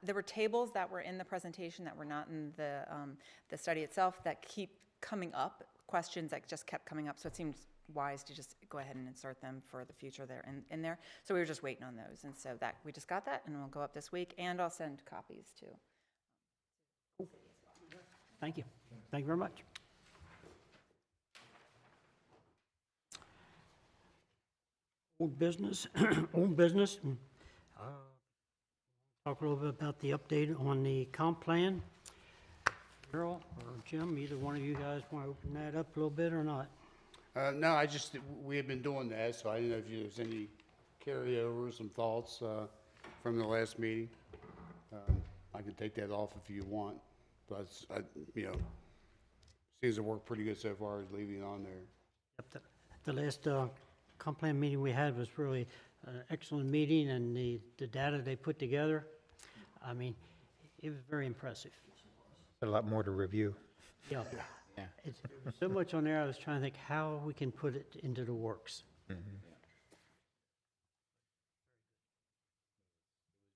there were tables that were in the presentation that were not in the study itself that keep coming up, questions that just kept coming up, so it seems wise to just go ahead and insert them for the future there in there. So we were just waiting on those, and so that we just got that, and we'll go up this week, and I'll send copies too. Thank you. Thank you very much. Old business, old business. Talk a little bit about the update on the comp plan. Carol or Jim, either one of you guys want to open that up a little bit or not? No, we have been doing that, so I didn't know if there's any carryovers, some thoughts from the last meeting. I can take that off if you want, but seems to work pretty good so far as leaving it on there. Yep, the last comp plan meeting we had was really an excellent meeting, and the data they put together, I mean, it was very impressive. A lot more to review. Yeah. Yeah. It's so much on there, I was trying to think how we can put it into the works.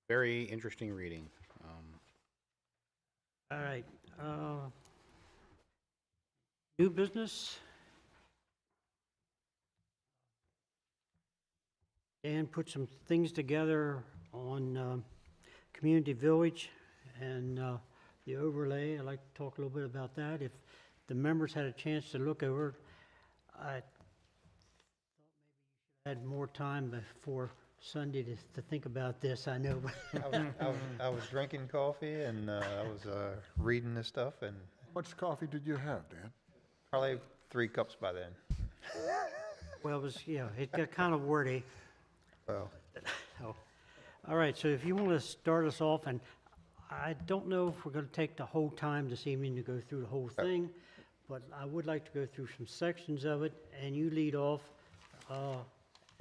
Very interesting reading. All right. New business. Dan put some things together on Community Village and the overlay. I'd like to talk a little bit about that. If the members had a chance to look over, I thought maybe you should have had more time before Sunday to think about this. I know. I was drinking coffee and I was reading this stuff, and How much coffee did you have, Dan? probably 3 cups by then. Well, it was, it got kind of wordy. Well, So, all right, so if you want to start us off, and I don't know if we're going to take the whole time this evening to go through the whole thing, but I would like to go through some sections of it, and you lead off. well,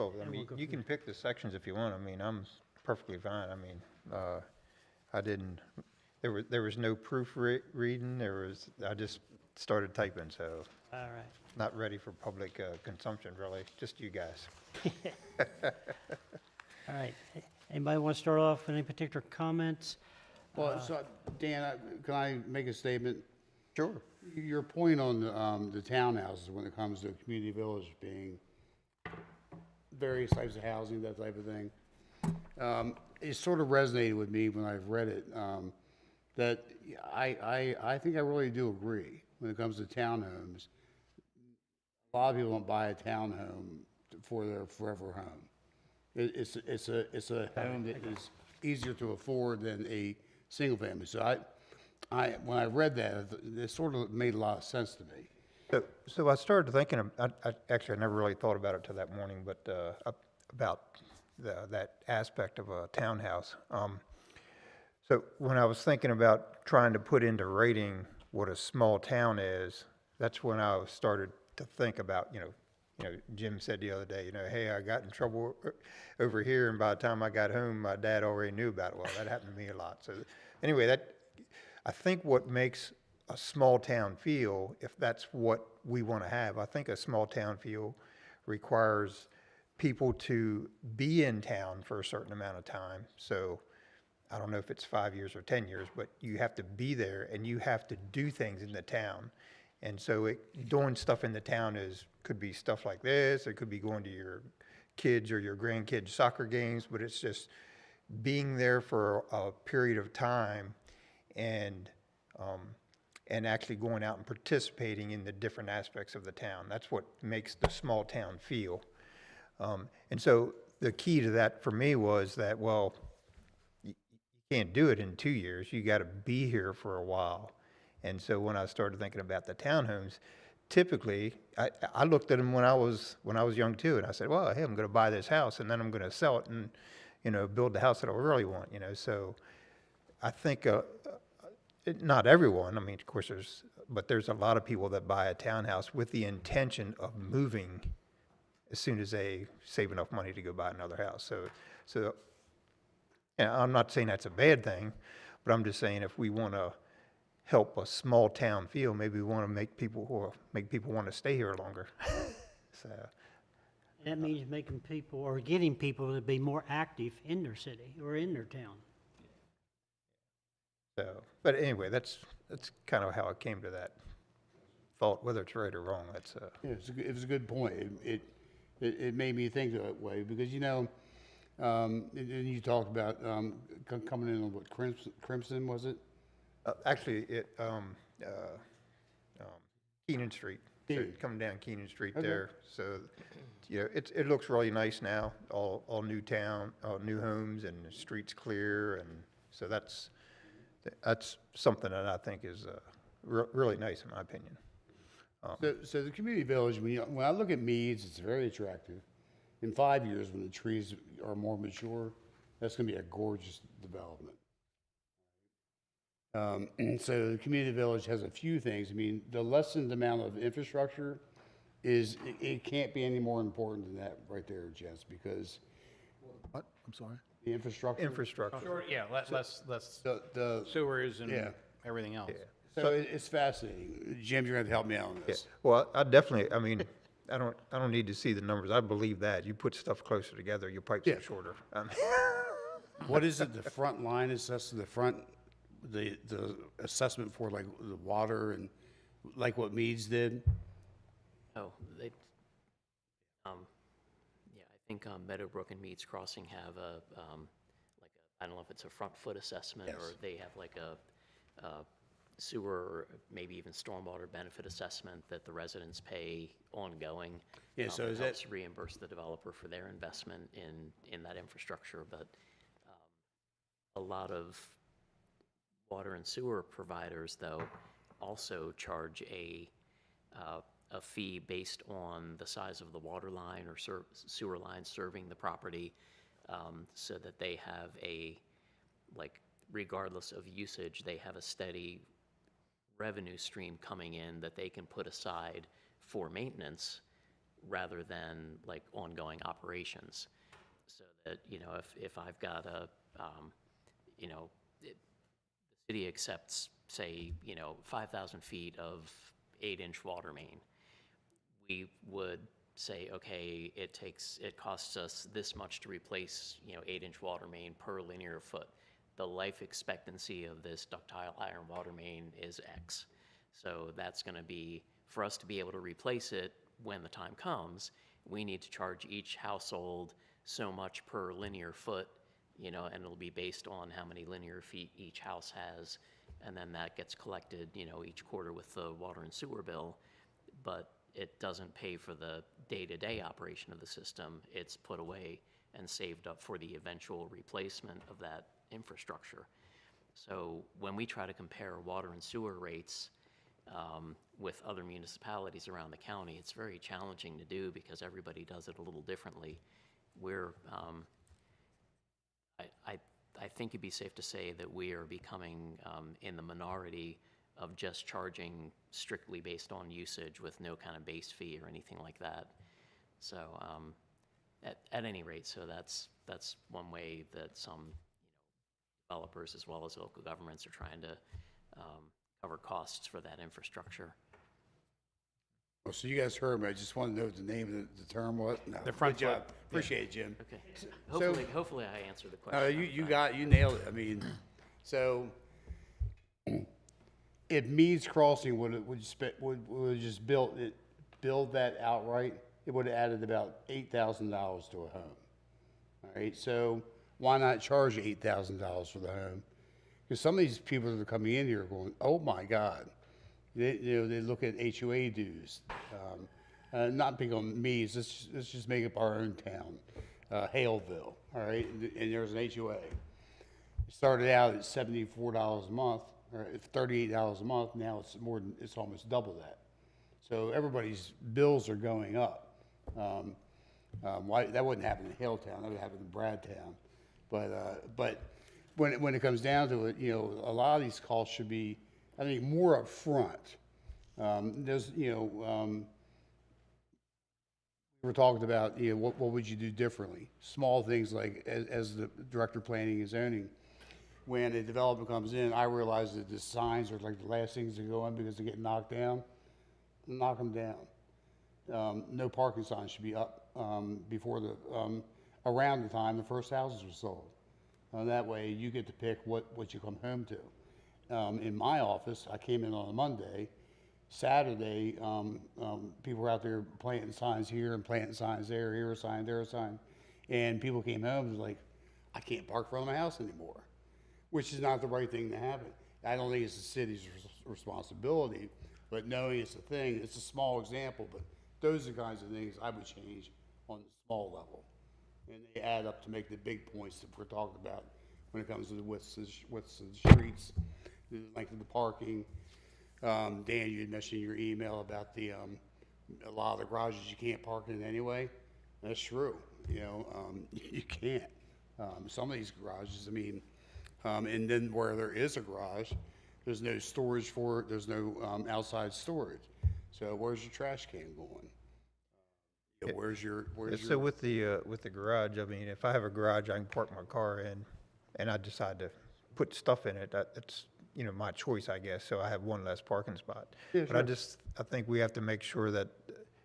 I And mean, we'll go you from can pick the sections if you want. I mean, I'm perfectly fine. I mean, I didn't, there was no proofreading. I just started typing, so All right. Not ready for public consumption, really, just you guys. All right. Anybody want to start off with any particular comments? Well, so, Dan, can I make a statement? Sure. Your point on the townhouses when it comes to a community village being various types of housing, that type of thing, it sort of resonated with me when I've read it, that I think I really do agree when it comes to townhomes. A lot of people don't buy a townhome for their forever home. It's a home that is easier to afford than a single family. So when I read that, it sort of made a lot of sense to me. So I started thinking, actually, I never really thought about it till that morning, but about that aspect of a townhouse. So when I was thinking about trying to put into rating what a small town is, that's when I started to think about, Jim said the other day, hey, I got in trouble over here, and by the time I got home, my dad already knew about it. Well, that happened to me a lot. So anyway, I think what makes a small town feel, if that's what we want to have, I think a small town feel requires people to be in town for a certain amount of time. So I don't know if it's 5 years or 10 years, but you have to be there and you have to do things in the town. And so doing stuff in the town could be stuff like this. It could be going to your kids or your grandkids' soccer games, but it's just being there for a period of time and actually going out and participating in the different aspects of the town. That's what makes the small town feel. And so the key to that for me was that, well, you can't do it in 2 years. You got to be here for a while. And so when I started thinking about the townhomes, typically, I looked at them when I was young too, and I said, well, hey, I'm going to buy this house, and then I'm going to sell it and, build the house that I really want, So I think not everyone, I mean, of course, there's a lot of people that buy a townhouse with the intention of moving as soon as they save enough money to go buy another house. So I'm not saying that's a bad thing, but I'm just saying if we want to help a small town feel, maybe we want to make people want to stay here longer. So That means making people or getting people to be more active in their city or in their town. but anyway, that's kind of how I came to that thought. Whether it's right or wrong, that's Yeah, it was a good point. It made me think that way because, and you talked about coming in on what, Crimson, was it? actually Keenan Street. So Keenan. coming down Keenan Street Okay. there. So it looks really nice now. All new town, all new homes, and the streets clear, and so that's something that I think is really nice in my opinion. So the community village, when I look at Meads, it's very attractive. In 5 years, when the trees are more mature, that's going to be a gorgeous development. So the community village has a few things. I mean, the lessened amount of infrastructure it can't be any more important than that right there, Jess, because What? I'm sorry? the infrastructure. Infrastructure. Sure, yeah, less The sewers and Yeah. everything else. so it's fascinating. Jim, you're going to help me out on Yeah. this. Well, I definitely. I mean, I don't need to see the numbers. I believe that you put stuff closer together, your pipes Yeah. are shorter. What is it? The front line assessment, the assessment for like the water and like what Meads did. Oh, yeah, I think Meadowbrook and Meads Crossing have I don't know if it's a front foot assessment or Yes. they have like a sewer or maybe even stormwater benefit assessment that the residents pay ongoing. Yeah, so It is that- helps reimburse the developer for their investment in that infrastructure, but a lot of water and sewer providers, though, also charge a fee based on the size of the water line or sewer line serving the property, so that they have regardless of usage, they have a steady revenue stream coming in that they can put aside for maintenance rather than like ongoing operations. So that, if I've got the city accepts, say, 5,000 feet of 8-inch water main, we would say, okay, it costs us this much to replace, 8-inch water main per linear foot. The life expectancy of this ductile iron water main is X. So that's going to be, for us to be able to replace it when the time comes, we need to charge each household so much per linear foot, and it'll be based on how many linear feet each house has. And then that gets collected, each quarter with the water and sewer bill. But it doesn't pay for the day-to-day operation of the system. It's put away and saved up for the eventual replacement of that infrastructure. So when we try to compare water and sewer rates with other municipalities around the county, it's very challenging to do because everybody does it a little differently. I think it'd be safe to say that we are becoming in the minority of just charging strictly based on usage with no kind of base fee or anything like that. So at any rate, so that's one way that some developers as well as local governments are trying to cover costs for that infrastructure. Well, so you guys heard me. I just want to know what the name of the term was. No, The front good job. foot. Appreciate it, Jim. Okay. Hopefully I answered the question. You nailed it. I mean, so if Meads Crossing would have just build that outright, it would have added about $8,000 to a home. All right, so why not charge $8,000 for the home? Because some of these people that are coming in here are going, oh my God. They look at HOA dues. Not big on Meads. Let's just make up our own town, Haleville. All right, and there's an HOA. It started out at $74 a month, or $38 a month. Now it's almost double that. So everybody's bills are going up. Why that wouldn't happen in Hilltown? That would happen in Bradtown. But when it comes down to it, a lot of these costs should be, I think, more upfront. There's, we were talking about, what would you do differently? Small things like, as the director of planning and zoning, when a development comes in, I realize that the signs are like the last things to go in because they get knocked down. Knock them down. No parking signs should be up before around the time the first houses are sold. That way you get to pick what you come home to. In my office, I came in on a Monday. Saturday, people were out there planting signs here and planting signs there, here a sign, there a sign. And people came home and was like, I can't park in front of my house anymore, which is not the right thing to happen. I don't think it's the city's responsibility, but knowing it's a thing, it's a small example, but those are the kinds of things I would change on the small level. And they add up to make the big points that we're talking about when it comes to the widths of the streets, the length of the parking. Dan, you had mentioned in your email about a lot of the garages you can't park in anyway. That's true. You can't. Some of these garages, I mean, and then where there is a garage, there's no storage for it. There's no outside storage. So where's your trash can going? So with the garage, I mean, if I have a garage I can park my car in, and I decide to put stuff in it, that's my choice, I guess. So I have one less parking spot. Yeah, but I think we have to make sure that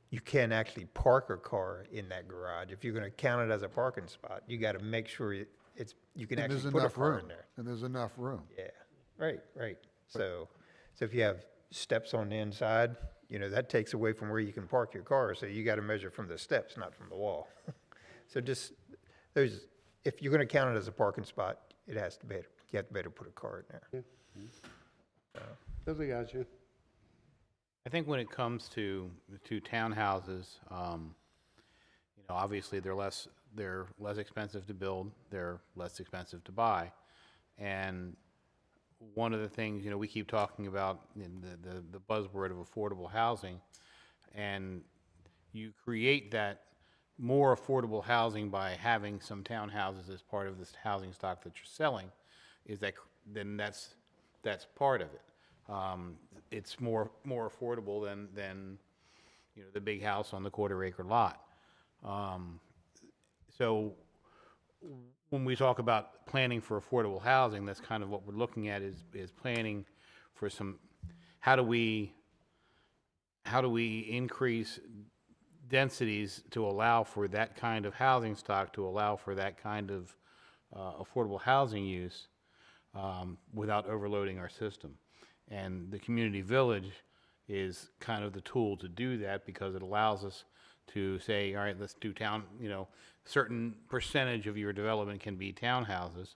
you can actually park a car in that garage. If you're going to count it as a parking spot, you got to make sure you can And there's actually put a enough car room, in there. and there's enough room. Yeah, right. So if you have steps on the inside, that takes away from where you can park your car. So you got to measure from the steps, not from the wall. So if you're going to count it as a parking spot, you have to better put a car in there. Totally got you. I think when it comes to townhouses, obviously they're less expensive to build, they're less expensive to buy, and one of the things we keep talking about in the buzzword of affordable housing, and you create that more affordable housing by having some townhouses as part of this housing stock that you're selling, then that's part of it. It's more affordable than the big house on the quarter-acre lot. So when we talk about planning for affordable housing, that's kind of what we're looking at is planning for how do we increase densities to allow for that kind of housing stock, to allow for that kind of affordable housing use without overloading our system. And the community village is kind of the tool to do that because it allows us to say, all right, let's do town, you know, certain percentage of your development can be townhouses.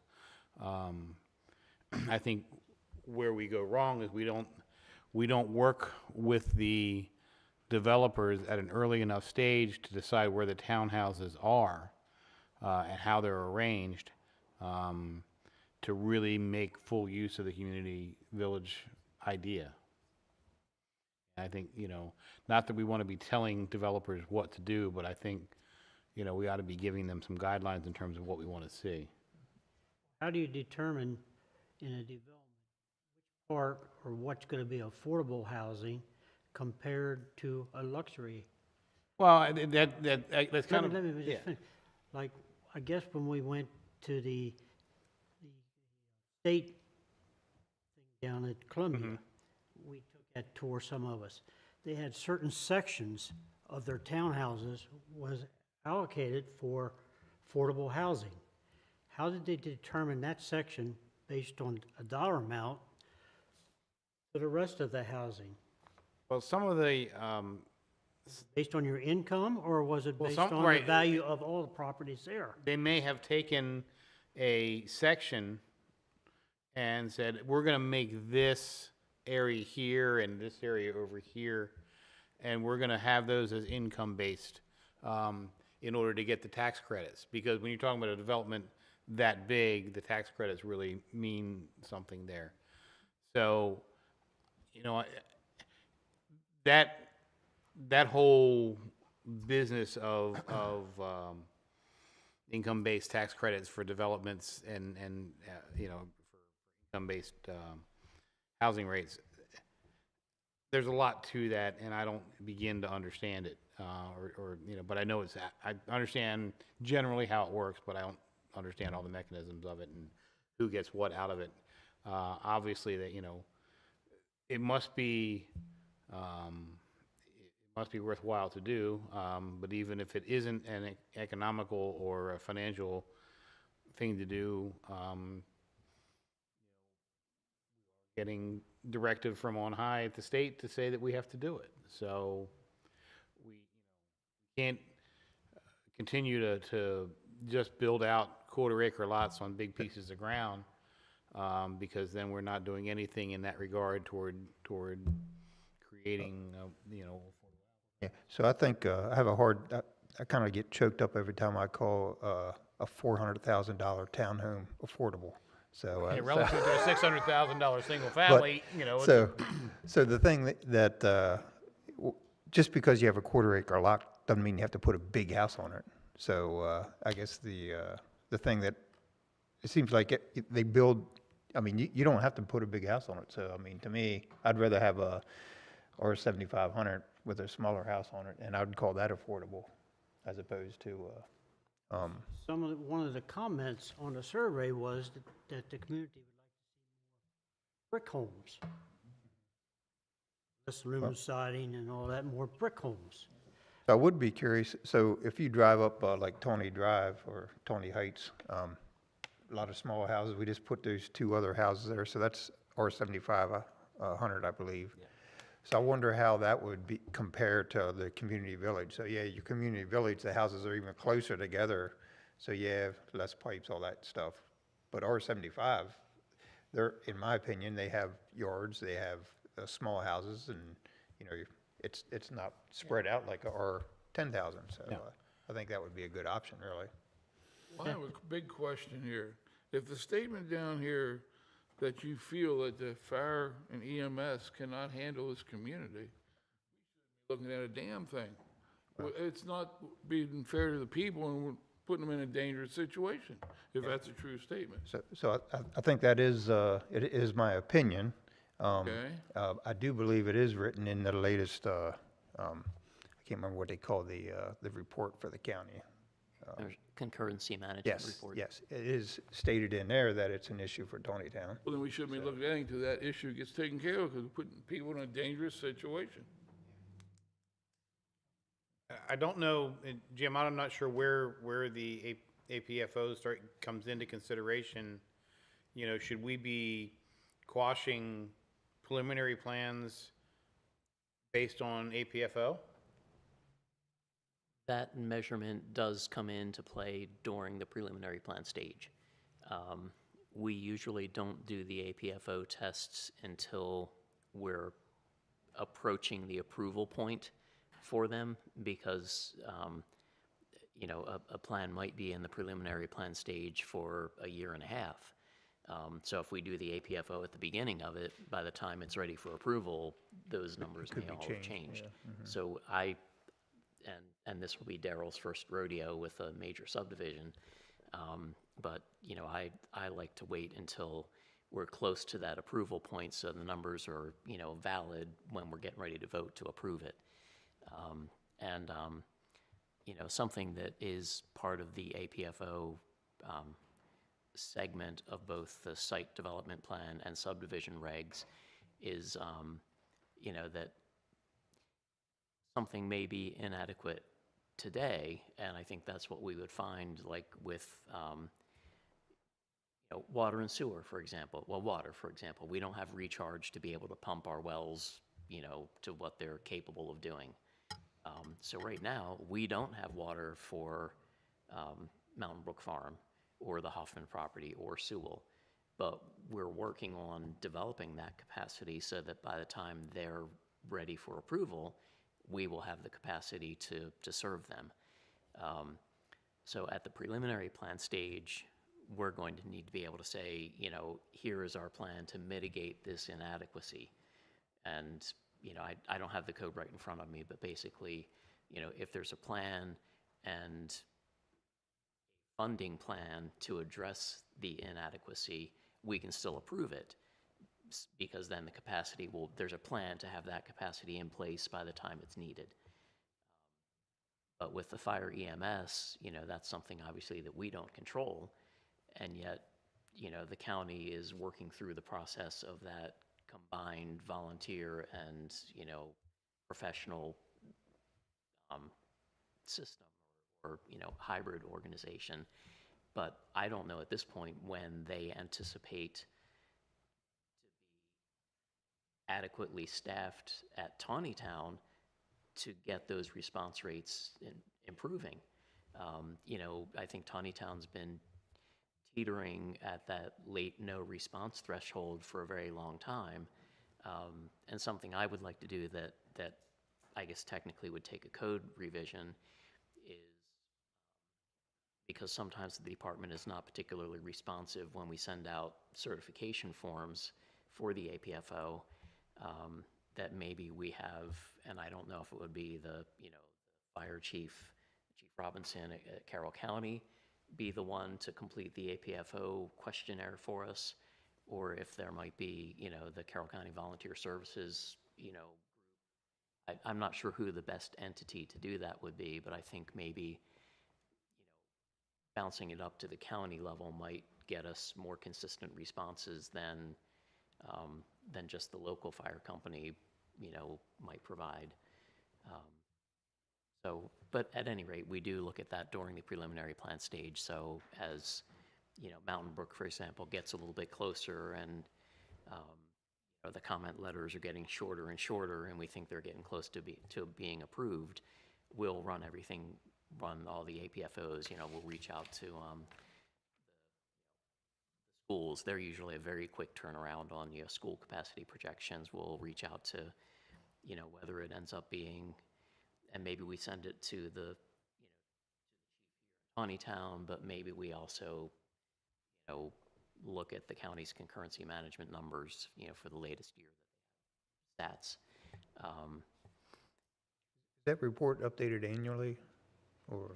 I think where we go wrong is we don't work with the developers at an early enough stage to decide where the townhouses are and how they're arranged to really make full use of the community village idea. I think, you know, not that we want to be telling developers what to do, but I think, you know, we ought to be giving them some guidelines in terms of what we want to see. How do you determine in a development which part or what's going to be affordable housing compared to a luxury? Well, that's kind of, Let me just yeah. finish. Like, I guess when we went to the state thing down at Columbia, we took that tour, some of us. They had certain sections of their townhouses was allocated for affordable housing. How did they determine that section based on a dollar amount for the rest of the housing? Well, some of the, Based on your income, or was it Well, based some- on the right. value of all the properties there? they may have taken a section and said, we're going to make this area here and this area over here, and we're going to have those as income-based in order to get the tax credits. Because when you're talking about a development that big, the tax credits really mean something there. So, you know, that whole business of income-based tax credits for developments and you know, for income-based housing rates, there's a lot to that, and I don't begin to understand it, or you know, but I know I understand generally how it works, but I don't understand all the mechanisms of it and who gets what out of it. Obviously, that, you know, it must be worthwhile to do, but even if it isn't an economical or a financial thing to do, getting directive from on high at the state to say that we have to do it. So we can't continue to just build out quarter-acre lots on big pieces of ground, because then we're not doing anything in that regard toward creating, you know. Yeah, so I think I have a hard, I kind of get choked up every time I call a $400,000 townhome affordable. So, And relative to a $600,000 single family, you know. It's so the thing just because you have a quarter-acre lot doesn't mean you have to put a big house on it. So I guess the thing that it seems like they build, I mean, you don't have to put a big house on it. So I mean, to me, I'd rather have a R7500 with a smaller house on it, and I would call that affordable, as opposed to. One of the comments on the survey was that the community would like to see more brick homes. Less aluminum siding and all that, more brick homes. I would be curious, so if you drive up like Tony Drive or Tony Heights, a lot of small houses, we just put those two other houses there, so that's R75, 100, I believe. Yeah. So I wonder how that would be compared to the community village. So yeah, your community village, the houses are even closer together, so you have less pipes, all that stuff. But R75, they're, in my opinion, they have yards, they have small houses, and you know, it's not spread out like a R10,000. So I think that would be a good option, really. Well, I have a big question here. If the statement down here that you feel that the fire and EMS cannot handle this community, looking at a damn thing. Well, it's not being fair to the people, and we're putting them in a dangerous situation, if that's a true statement. So I think that is, it is my opinion. Okay. I do believe it is written in the latest, I can't remember what they call the report for the county. There's concurrency management Yes, report. yes, it is stated in there that it's an issue for Taneytown. Well, then we shouldn't be looking at anything until that issue gets taken care of, because we're putting people in a dangerous situation. I don't know, Jim, I'm not sure where the APFO comes into consideration. You know, should we be quashing preliminary plans based on APFO? That measurement does come into play during the preliminary plan stage. We usually don't do the APFO tests until we're approaching the approval point for them because, a plan might be in the preliminary plan stage for a year and a half. So if we do the APFO at the beginning of it, by the time it's ready for approval, those numbers may all have changed. So and this will be Daryl's first rodeo with a major subdivision. But, I like to wait until we're close to that approval point so the numbers are, valid when we're getting ready to vote to approve it. And, something that is part of the APFO segment of both the site development plan and subdivision regs is, that something may be inadequate today, and I think that's what we would find, like with water and sewer, for example. Well, water, for example, we don't have recharge to be able to pump our wells, to what they're capable of doing. So right now, we don't have water for Mountain Brook Farm or the Hoffman property or Sewell, but we're working on developing that capacity so that by the time they're ready for approval, we will have the capacity to serve them. So at the preliminary plan stage, we're going to need to be able to say, here is our plan to mitigate this inadequacy. And, I don't have the code right in front of me, but basically, if there's a plan and funding plan to address the inadequacy, we can still approve it because then the capacity there's a plan to have that capacity in place by the time it's needed. But with the fire EMS, that's something obviously that we don't control. And yet, the county is working through the process of that combined volunteer and, professional system or, hybrid organization. But I don't know at this point when they anticipate to be adequately staffed at Taneytown to get those response rates improving. I think Taneytown's been teetering at that late no response threshold for a very long time. And something I would like to do that I guess technically would take a code revision is because sometimes the department is not particularly responsive when we send out certification forms for the APFO, that maybe we have, and I don't know if it would be the fire chief, Chief Robinson at Carroll County, be the one to complete the APFO questionnaire for us, or if there might be, the Carroll County Volunteer Services, group. I'm not sure who the best entity to do that would be, but I think maybe, bouncing it up to the county level might get us more consistent responses than just the local fire company, might provide. But at any rate, we do look at that during the preliminary plan stage. So as, Mountain Brook, for example, gets a little bit closer and the comment letters are getting shorter and shorter and we think they're getting close to being approved, we'll run all the APFOs, we'll reach out to the schools. They're usually a very quick turnaround on, school capacity projections. We'll reach out to, whether it ends up being, and maybe we send it to the, Taneytown, but maybe we also, look at the county's concurrency management numbers, for the latest year stats. Is that report updated annually, or?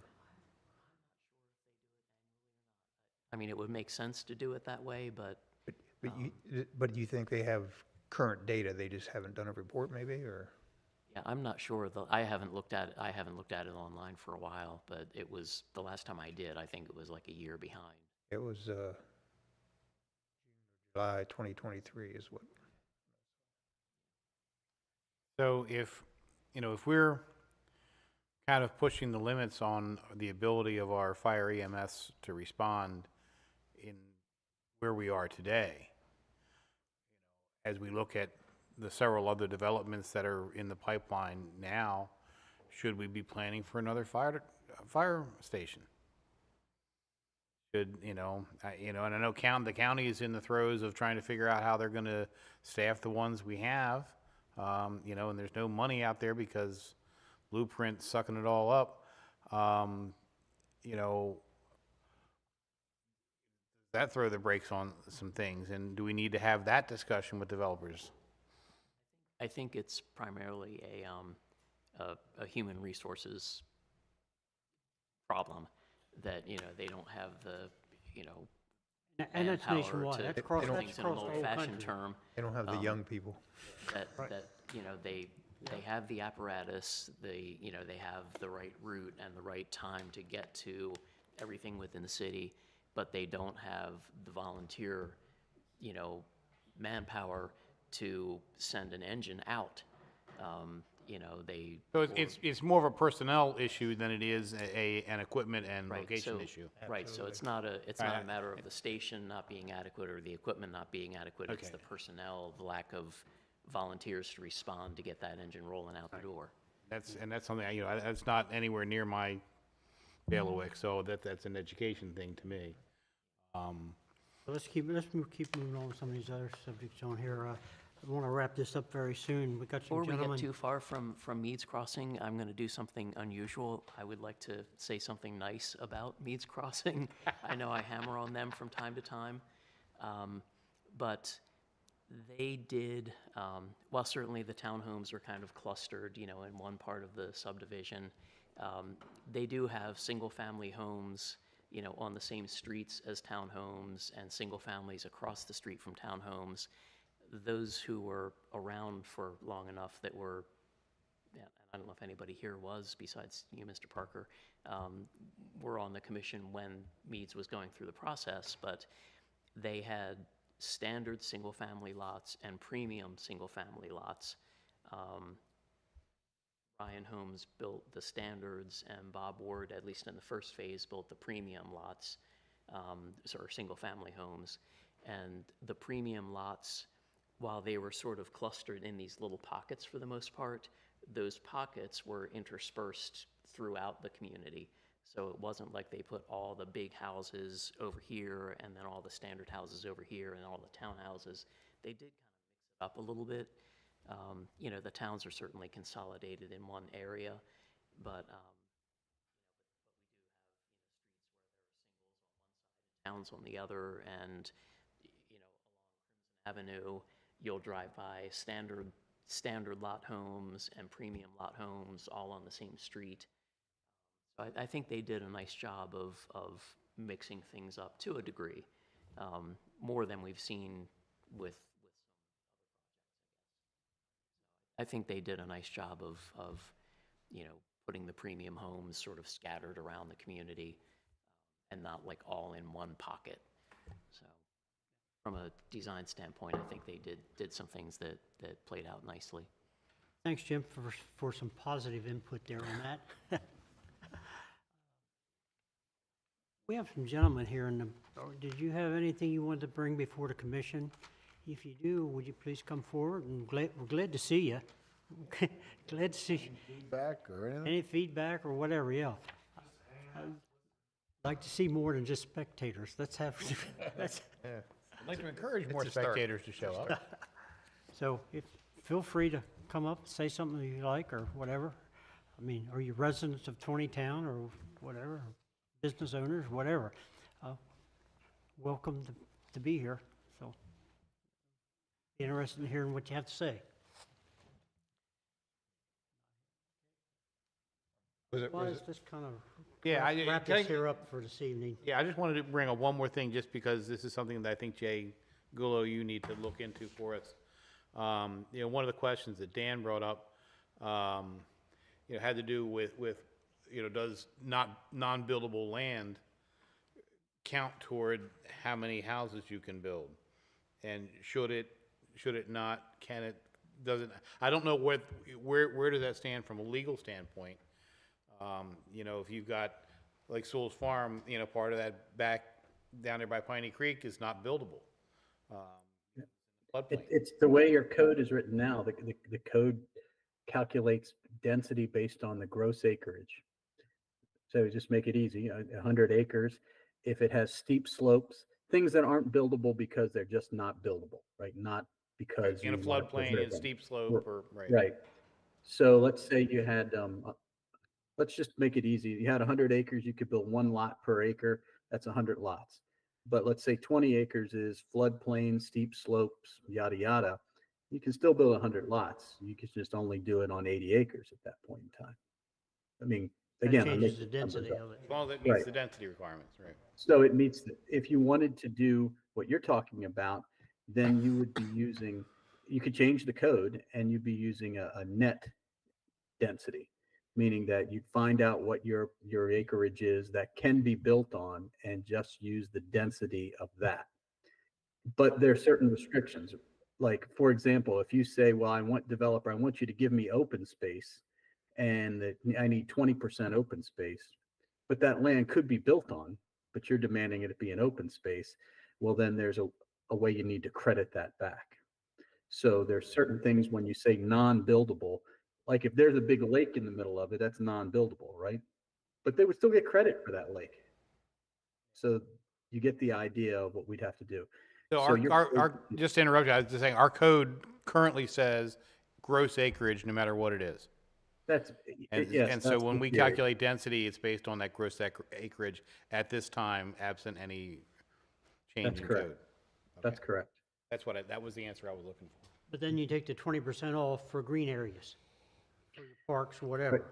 I mean, it would make sense to do it that way, but But you think they have current data, they just haven't done a report maybe, or? yeah, I'm not sure. I haven't looked at it online for a while, but it was, the last time I did, I think it was like a year behind. It was July 2023 is what. So if we're kind of pushing the limits on the ability of our fire EMS to respond in where we are today. As we look at the several other developments that are in the pipeline now, should we be planning for another fire station? Should, and I know the county is in the throes of trying to figure out how they're gonna staff the ones we have. And there's no money out there because Blueprint's sucking it all up. That throw the brakes on some things, and do we need to have that discussion with developers? I think it's primarily a human resources problem that, they don't have the, And that's manpower nationwide, to that's do across, that's things in an across the whole old-fashioned country. term. They don't have the young people. That, they have the apparatus, they have the right route and the right time to get to everything within the city, but they don't have the volunteer, manpower to send an engine out. So it's more of a personnel issue than it is an equipment and Right, location so- issue. Right, so it's not a matter of the station not being adequate or the equipment not being adequate. It's Okay. the personnel, the lack of volunteers to respond to get that engine rolling out the door. That's something, that's not anywhere near my bailiwick, so that's an education thing to me. Let's keep moving on with some of these other subjects on here. I want to wrap this up very soon. We got Before some we get gentlemen. too far from Meads Crossing, I'm going to do something unusual. I would like to say something nice about Meads Crossing. I know I hammer on them from time to time, but they did, while certainly the townhomes are kind of clustered, in one part of the subdivision, they do have single-family homes, on the same streets as townhomes and single families across the street from townhomes. Those who were around for long enough that were, yeah, I don't know if anybody here was besides you, Mr. Parker, were on the commission when Meads was going through the process, but they had standard single-family lots and premium single-family lots. Ryan Holmes built the standards, and Bob Ward, at least in the first phase, built the premium lots, or single-family homes. And the premium lots, while they were sort of clustered in these little pockets for the most part, those pockets were interspersed throughout the community. So it wasn't like they put all the big houses over here and then all the standard houses over here and all the townhouses. They did kind of mix it up a little bit. The towns are certainly consolidated in one area, but towns on the other, and along Crimson Avenue, you'll drive by standard lot homes and premium lot homes all on the same street. So I think they did a nice job of mixing things up to a degree, more than we've seen with I think they did a nice job of putting the premium homes sort of scattered around the community and not like all in one pocket. So from a design standpoint, I think they did some things that played out nicely. Thanks, Jim, for some positive input there on that. We have some gentlemen here did you have anything you wanted to bring before the commission? If you do, would you please come forward, and we're glad to see you. Glad to see you. Feedback or anything? Any feedback or whatever, yeah. I'd like to see more than just spectators. Let's have, I'd like to encourage more spectators to show up. so feel free to come up, say something you like or whatever. I mean, are you residents of Taneytown or whatever, business owners, whatever? Welcome to be here, so be interested in hearing what you have to say. Well, let's just kind of Yeah, wrap this here up for this evening. Yeah, I just wanted to bring up one more thing, just because this is something that I think, Jay Gullo, you need to look into for us. One of the questions that Dan brought up, had to do with, does non-buildable land count toward how many houses you can build? And should it not, can it, does it, I don't know where does that stand from a legal standpoint? You know, if you've got, like Sewell's Farm, you know, part of that back down there by Piney Creek is not buildable. Floodplain. It's the way your code is written now. The code calculates density based on the gross acreage. So just make it easy, 100 acres. If it has steep slopes, things that aren't buildable because they're just not buildable, right? Not because In a you want to floodplain, preserve in them. steep slope, or, right. Right. So let's say you had, let's just make it easy. You had 100 acres, you could build one lot per acre. That's 100 lots. But let's say 20 acres is floodplain, steep slopes, yada, yada. You can still build 100 lots. You could just only do it on 80 acres at that point in time. I mean, That again, I'm changes the making numbers density up. of it. As long as it meets Right. the density requirements, right? So it meets, if you wanted to do what you're talking about, then you would be using, you could change the code and you'd be using a net density, meaning that you'd find out what your acreage is that can be built on and just use the density of that. But there are certain restrictions. Like, for example, if you say, well, I want you to give me open space and that I need 20% open space, but that land could be built on, but you're demanding it be an open space. Well, then there's a way you need to credit that back. So there's certain things when you say non-buildable, like if there's a big lake in the middle of it, that's non-buildable, right? But they would still get credit for that lake. So you get the idea of what we'd have to do. So your our, just to interrupt you, I was just saying, our code currently says gross acreage no matter what it is. That's, And, yes. and so that's when the we theory. calculate density, it's based on that gross acreage at this time, absent any change That's in correct. code. That's correct. That's what that was the answer I was looking for. But then you take the 20% off for green areas, for your parks or whatever.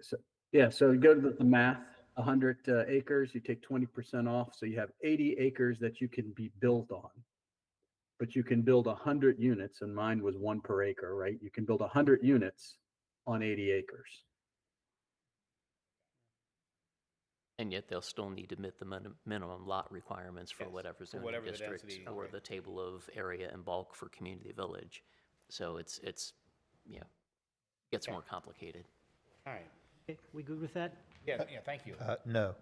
So, yeah, so you go to the math, 100 acres, you take 20% off, so you have 80 acres that you can be built on. But you can build 100 units, and mine was 1 per acre, right? You can build 100 units on 80 acres. And yet they'll still need to meet the minimum lot requirements for Yes, whatever for zoning whatever the district density, or right. the table of area and bulk for community village. So it's, gets more complicated. All right. Okay, we good with that? Yeah, thank you. No.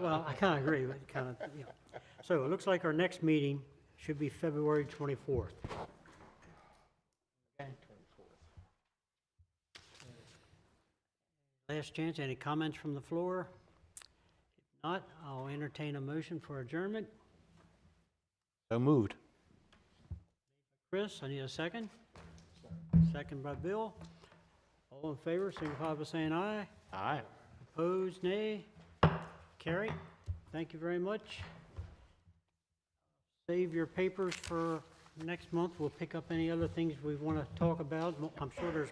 Well, I kind of agree, but kind of, you know. So it looks like our next meeting should be February 24th. Okay. Last chance, any comments from the floor? If not, I'll entertain a motion for adjournment. So moved. Chris, I need a second. Second by Bill. All in favor, signify by saying aye. Aye. Opposed, nay. Carried. Thank you very much. Save your papers for next month. We'll pick up any other things we want to talk about. I'm sure there's